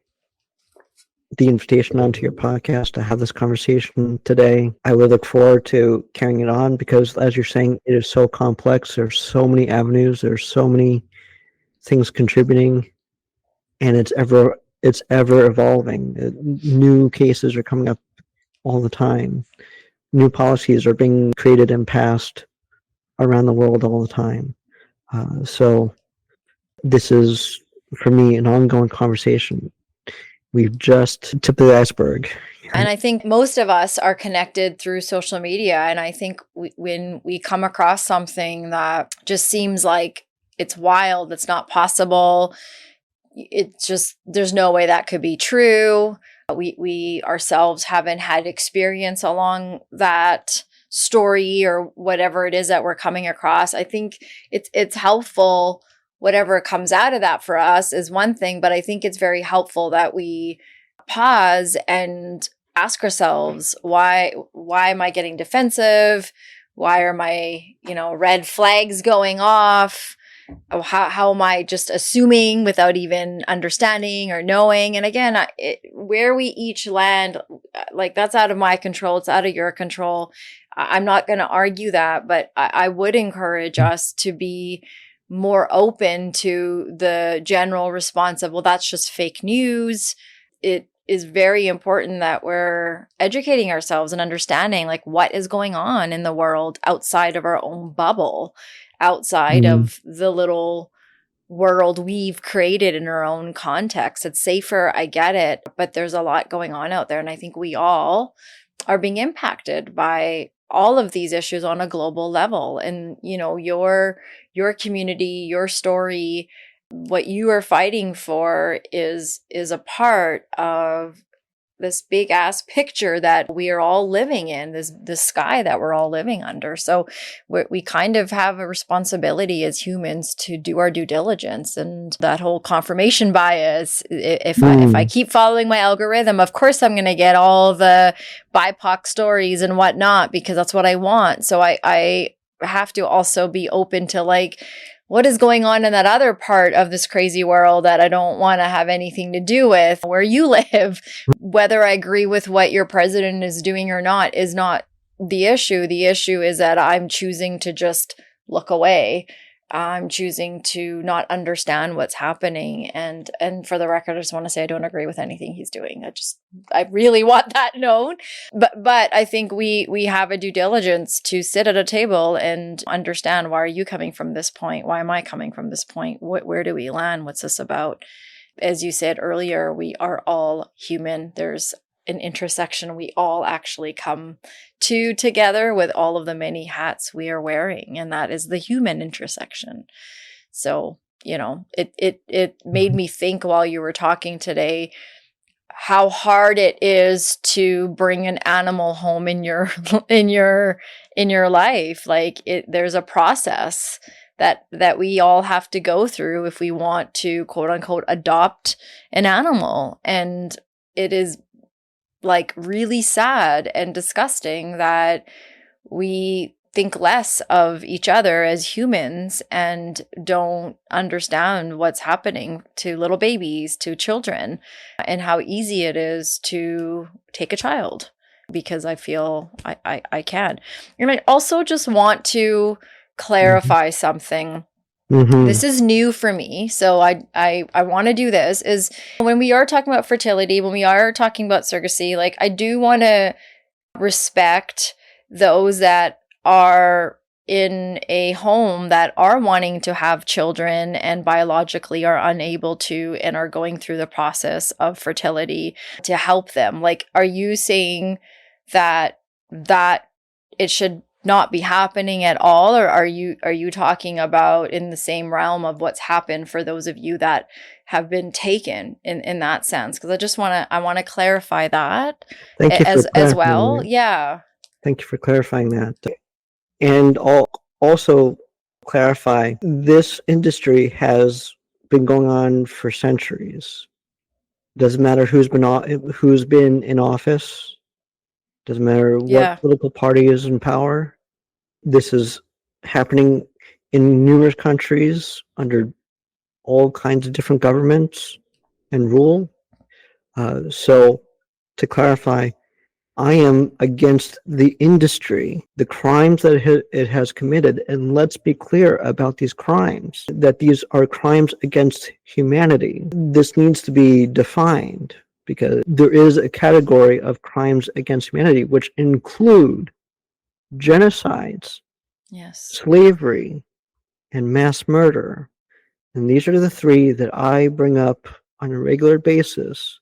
the invitation onto your podcast to have this conversation today. I would look forward to carrying it on because, as you're saying, it is so complex. There's so many avenues. There's so many things contributing, and it's ever evolving. New cases are coming up all the time. New policies are being created and passed around the world all the time. So this is, for me, an ongoing conversation. We've just tipped the iceberg. And I think most of us are connected through social media. And I think when we come across something that just seems like it's wild, it's not possible, it's just, there's no way that could be true. We ourselves haven't had experience along that story or whatever it is that we're coming across. I think it's helpful. Whatever comes out of that for us is one thing, but I think it's very helpful that we pause and ask ourselves, why am I getting defensive? Why are my, red flags going off? How am I just assuming without even understanding or knowing? And again, where we each land, like, that's out of my control. It's out of your control. I'm not going to argue that, but I would encourage us to be more open to the general response of, well, that's just fake news. It is very important that we're educating ourselves and understanding, like, what is going on in the world outside of our own bubble, outside of the little world we've created in our own context. It's safer, I get it, but there's a lot going on out there. And I think we all are being impacted by all of these issues on a global level. And, your community, your story, what you are fighting for is a part of this big ass picture that we are all living in, this sky that we're all living under. So we kind of have a responsibility as humans to do our due diligence. And that whole confirmation bias, if I keep following my algorithm, of course I'm going to get all the BIPOC stories and whatnot, because that's what I want. So I have to also be open to, like, what is going on in that other part of this crazy world that I don't want to have anything to do with, where you live. Whether I agree with what your president is doing or not is not the issue. The issue is that I'm choosing to just look away. I'm choosing to not understand what's happening. And for the record, I just want to say I don't agree with anything he's doing. I really want that known. But I think we have a due diligence to sit at a table and understand, why are you coming from this point? Why am I coming from this point? Where do we land? What's this about? As you said earlier, we are all human. There's an intersection we all actually come to together with all of the many hats we are wearing, and that is the human intersection. So, it made me think while you were talking today how hard it is to bring an animal home in your life. Like, there's a process that we all have to go through if we want to, quote unquote, adopt an animal. And it is, like, really sad and disgusting that we think less of each other as humans and don't understand what's happening to little babies, to children, and how easy it is to take a child, because I feel I can. And I also just want to clarify something. This is new for me, so I want to do this, is when we are talking about fertility, when we are talking about surrogacy, like, I do want to respect those that are in a home that are wanting to have children and biologically are unable to, and are going through the process of fertility, to help them. Like, are you saying that it should not be happening at all, or are you talking about in the same realm of what's happened for those of you that have been taken in that sense? Because I want to clarify that. Thank you as well. Yeah. Thank you for clarifying that, and also clarify, this industry has been going on for centuries. Doesn't matter who's been in office. Doesn't matter what political party is in power. This is happening in numerous countries under all kinds of different governments and rule. So, to clarify, I am against the industry, the crimes that it has committed. And let's be clear about these crimes, that these are crimes against humanity. This needs to be defined because there is a category of crimes against humanity, which include genocides, Yes. slavery, and mass murder. And these are the three that I bring up on a regular basis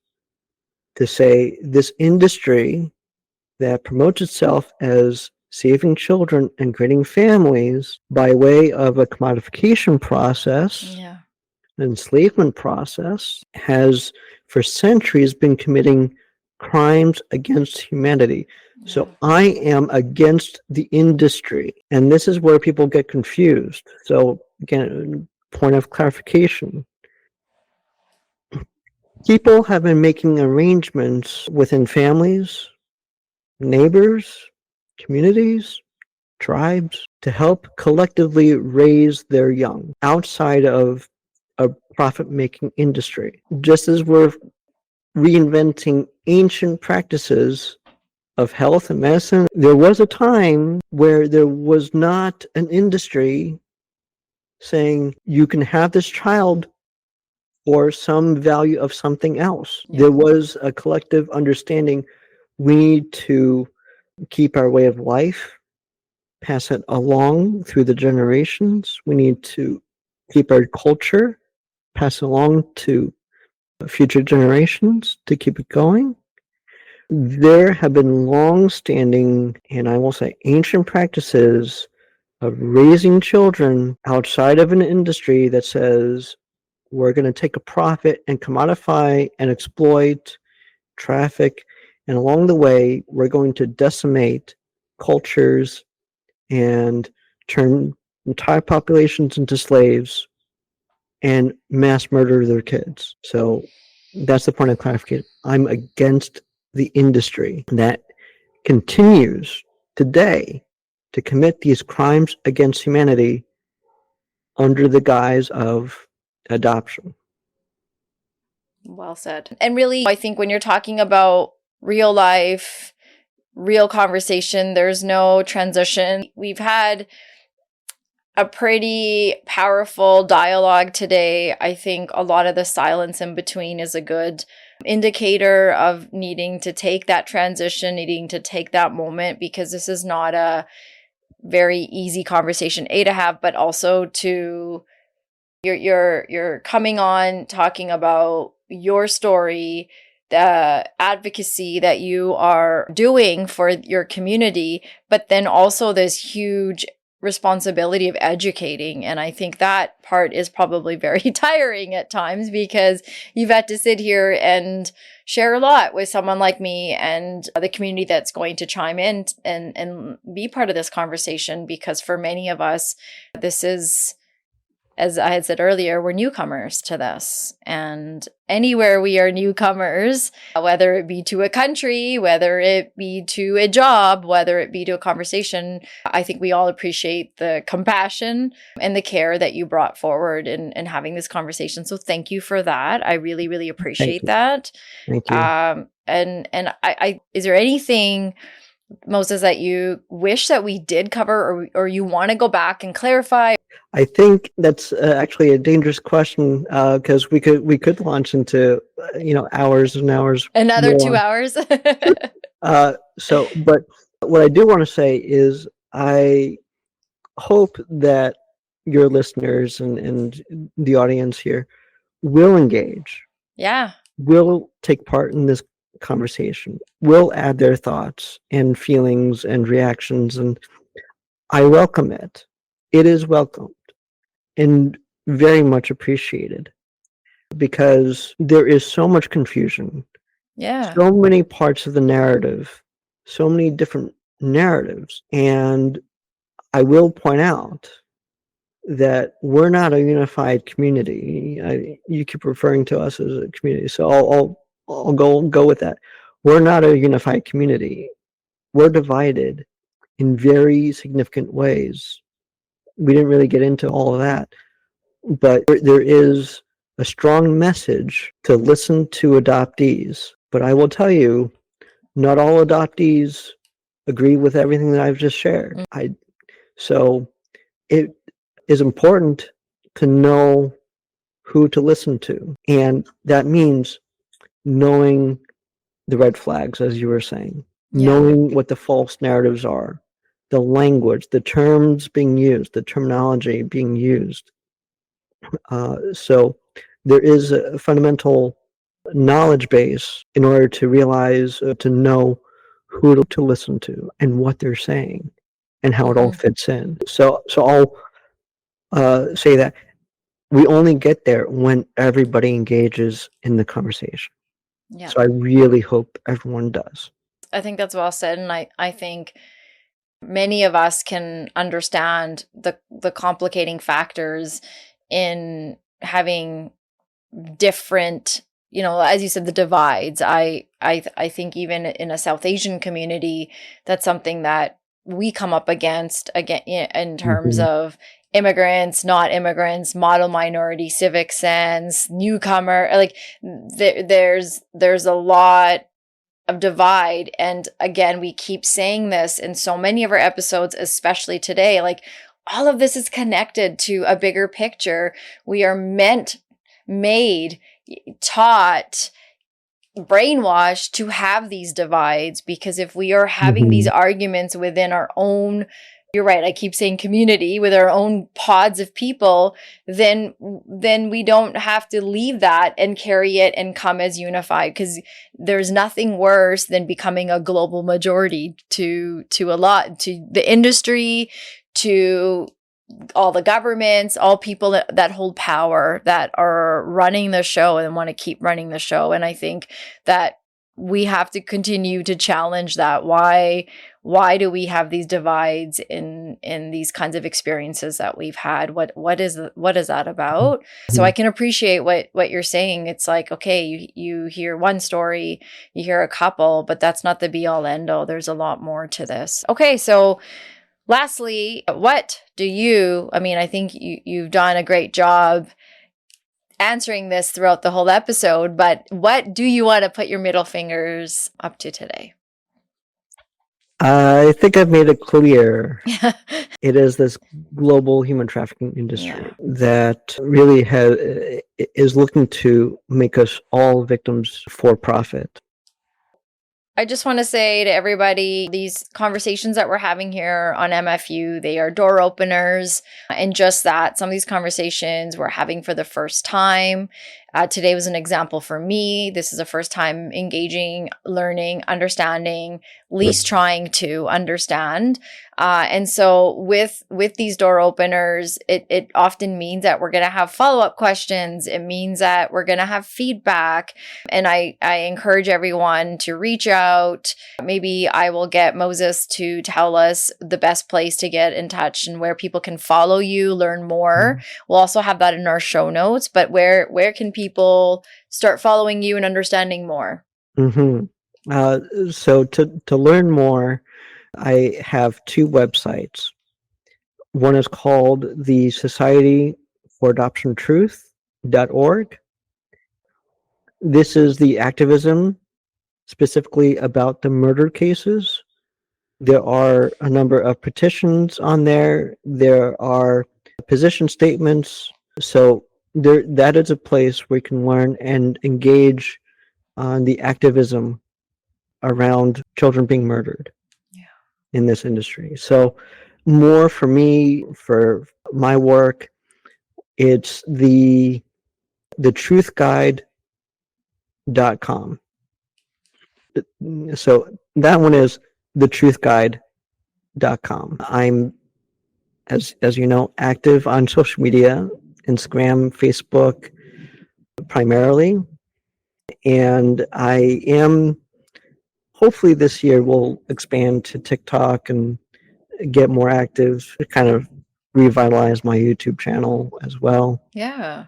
to say this industry that promotes itself as saving children and creating families by way of a commodification process, Yeah. an enslavement process, has for centuries been committing crimes against humanity. So I am against the industry, and this is where people get confused. So again, point of clarification. People have been making arrangements within families, neighbors, communities, tribes to help collectively raise their young outside of a profit-making industry. Just as we're reinventing ancient practices of health and medicine, there was a time where there was not an industry saying you can have this child or some value of something else. Yeah. There was a collective understanding we need to keep our way of life, pass it along through the generations. We need to keep our culture, pass it along to future generations to keep it going. There have been long-standing, and I will say ancient practices of raising children outside of an industry that says we're going to take a profit and commodify and exploit, traffic, and along the way, we're going to decimate cultures and turn entire populations into slaves and mass murder their kids. So that's the point of clarification. I'm against the industry that continues today to commit these crimes against humanity under the guise of adoption. Well said. And really, I think when you're talking about real life, real conversation, there's no transition. We've had a pretty powerful dialogue today. I think a lot of the silence in between is a good indicator of needing to take that transition, needing to take that moment, because this is not a very easy conversation to have, but also to you're coming on talking about your story, the advocacy that you are doing for your community, but then also this huge responsibility of educating. And I think that part is probably very tiring at times, because you've had to sit here and share a lot with someone like me and the community that's going to chime in and be part of this conversation. Because for many of us, this is, as I had said earlier, we're newcomers to this. And anywhere we are newcomers, whether it be to a country, whether it be to a job, whether it be to a conversation, I think we all appreciate the compassion and the care that you brought forward in having this conversation. So thank you for that. I really, really appreciate that. Thank you. And I is there anything, Moses, that you wish that we did cover, or you want to go back and clarify? I think that's actually a dangerous question, because we could launch into hours and hours. Another more. 2 hours. But what I do want to say is I hope that your listeners and the audience here will engage. Yeah. Will take part in this conversation, will add their thoughts and feelings and reactions, and I welcome it. It is welcomed and very much appreciated, because there is so much confusion. Yeah. So many parts of the narrative, so many different narratives. And I will point out that we're not a unified community. You keep referring to us as a community, so I'll go with that. We're not a unified community. We're divided in very significant ways. We didn't really get into all of that, but there is a strong message to listen to adoptees. But I will tell you, not all adoptees agree with everything that I've just shared. So it is important to know who to listen to. And that means knowing the red flags, as you were saying, knowing what the false narratives are, the language, the terms being used, the terminology being used. So there is a fundamental knowledge base in order to realize, to know who to listen to and what they're saying and how it all fits in. So I'll say that we only get there when everybody engages in the conversation. Yeah. So I really hope everyone does. I think that's well said. And I think many of us can understand the complicating factors in having different, as you said, the divides. I think even in a South Asian community, that's something that we come up against again in terms of immigrants, not immigrants, model minority, civic sense, newcomer. Like there's a lot of divide. And again, we keep saying this in so many of our episodes, especially today, like all of this is connected to a bigger picture. We are made, taught, brainwashed to have these divides, because if we are having these arguments within our own, you're right, I keep saying community, with our own pods of people, then we don't have to leave that and carry it and come as unified, because there's nothing worse than becoming a global majority to the industry, to all the governments, all people that hold power, that are running the show and want to keep running the show. And I think that we have to continue to challenge that. Why do we have these divides in these kinds of experiences that we've had? What is that about? So I can appreciate what you're saying. It's like, okay, you hear one story, you hear a couple, but that's not the be all end all. There's a lot more to this. Okay, so lastly, I think you've done a great job answering this throughout the whole episode, but what do you want to put your middle fingers up to today? I think I've made it clear. It is this global human trafficking industry that really is looking to make us all victims for profit. I just want to say to everybody, these conversations that we're having here on MFU, they are door openers. And just that, some of these conversations we're having for the first time. Today was an example for me. This is the first time engaging, learning, understanding, least trying to understand. And so with these door openers, it often means that we're going to have follow-up questions. It means that we're going to have feedback. And I encourage everyone to reach out. Maybe I will get Moses to tell us the best place to get in touch and where people can follow you, learn more. We'll also have that in our show notes. But where can people start following you and understanding more? So to learn more, I have two websites. One is called the Society for Adoption Truth.org. This is the activism specifically about the murder cases. There are a number of petitions on there. There are position statements. So that is a place where you can learn and engage on the activism around children being murdered in this industry. So more for me, for my work, it's the truthguide.com. So that one is thetruthguide.com. I'm, as you know, active on social media, Instagram, Facebook, primarily. And I am, hopefully this year will expand to TikTok and get more active, kind of revitalize my YouTube channel as well. Yeah.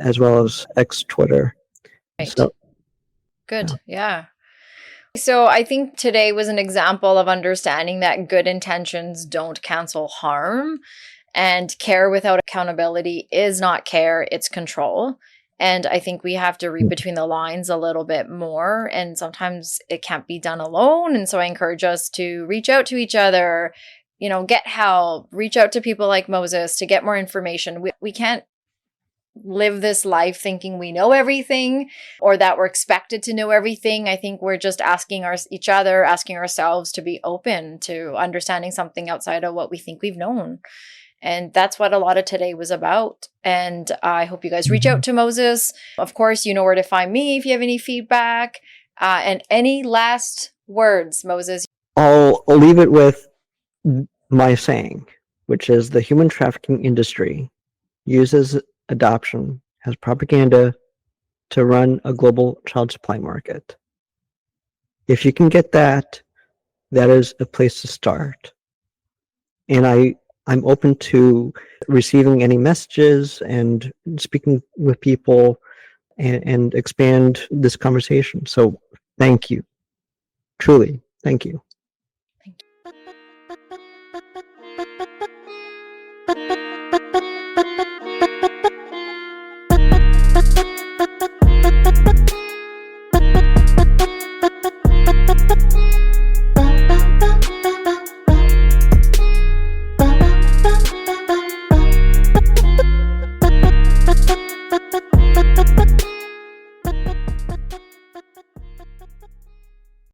As well as X Twitter. Right. So, good. Yeah. So I think today was an example of understanding that good intentions don't cancel harm, and care without accountability is not care, it's control. And I think we have to read between the lines a little bit more. And sometimes it can't be done alone. And so I encourage us to reach out to each other, get help, reach out to people like Moses to get more information. We can't live this life thinking we know everything or that we're expected to know everything. I think we're just asking ourselves to be open to understanding something outside of what we think we've known. And that's what a lot of today was about. And I hope you guys reach out to Moses. Of course, you know where to find me if you have any feedback. And any last words, Moses? I'll leave it with my saying, which is the human trafficking industry uses adoption as propaganda to run a global child supply market. If you can get that, that is a place to start. And I'm open to receiving any messages and speaking with people and expand this conversation. So thank you. Truly, thank you. Thank you.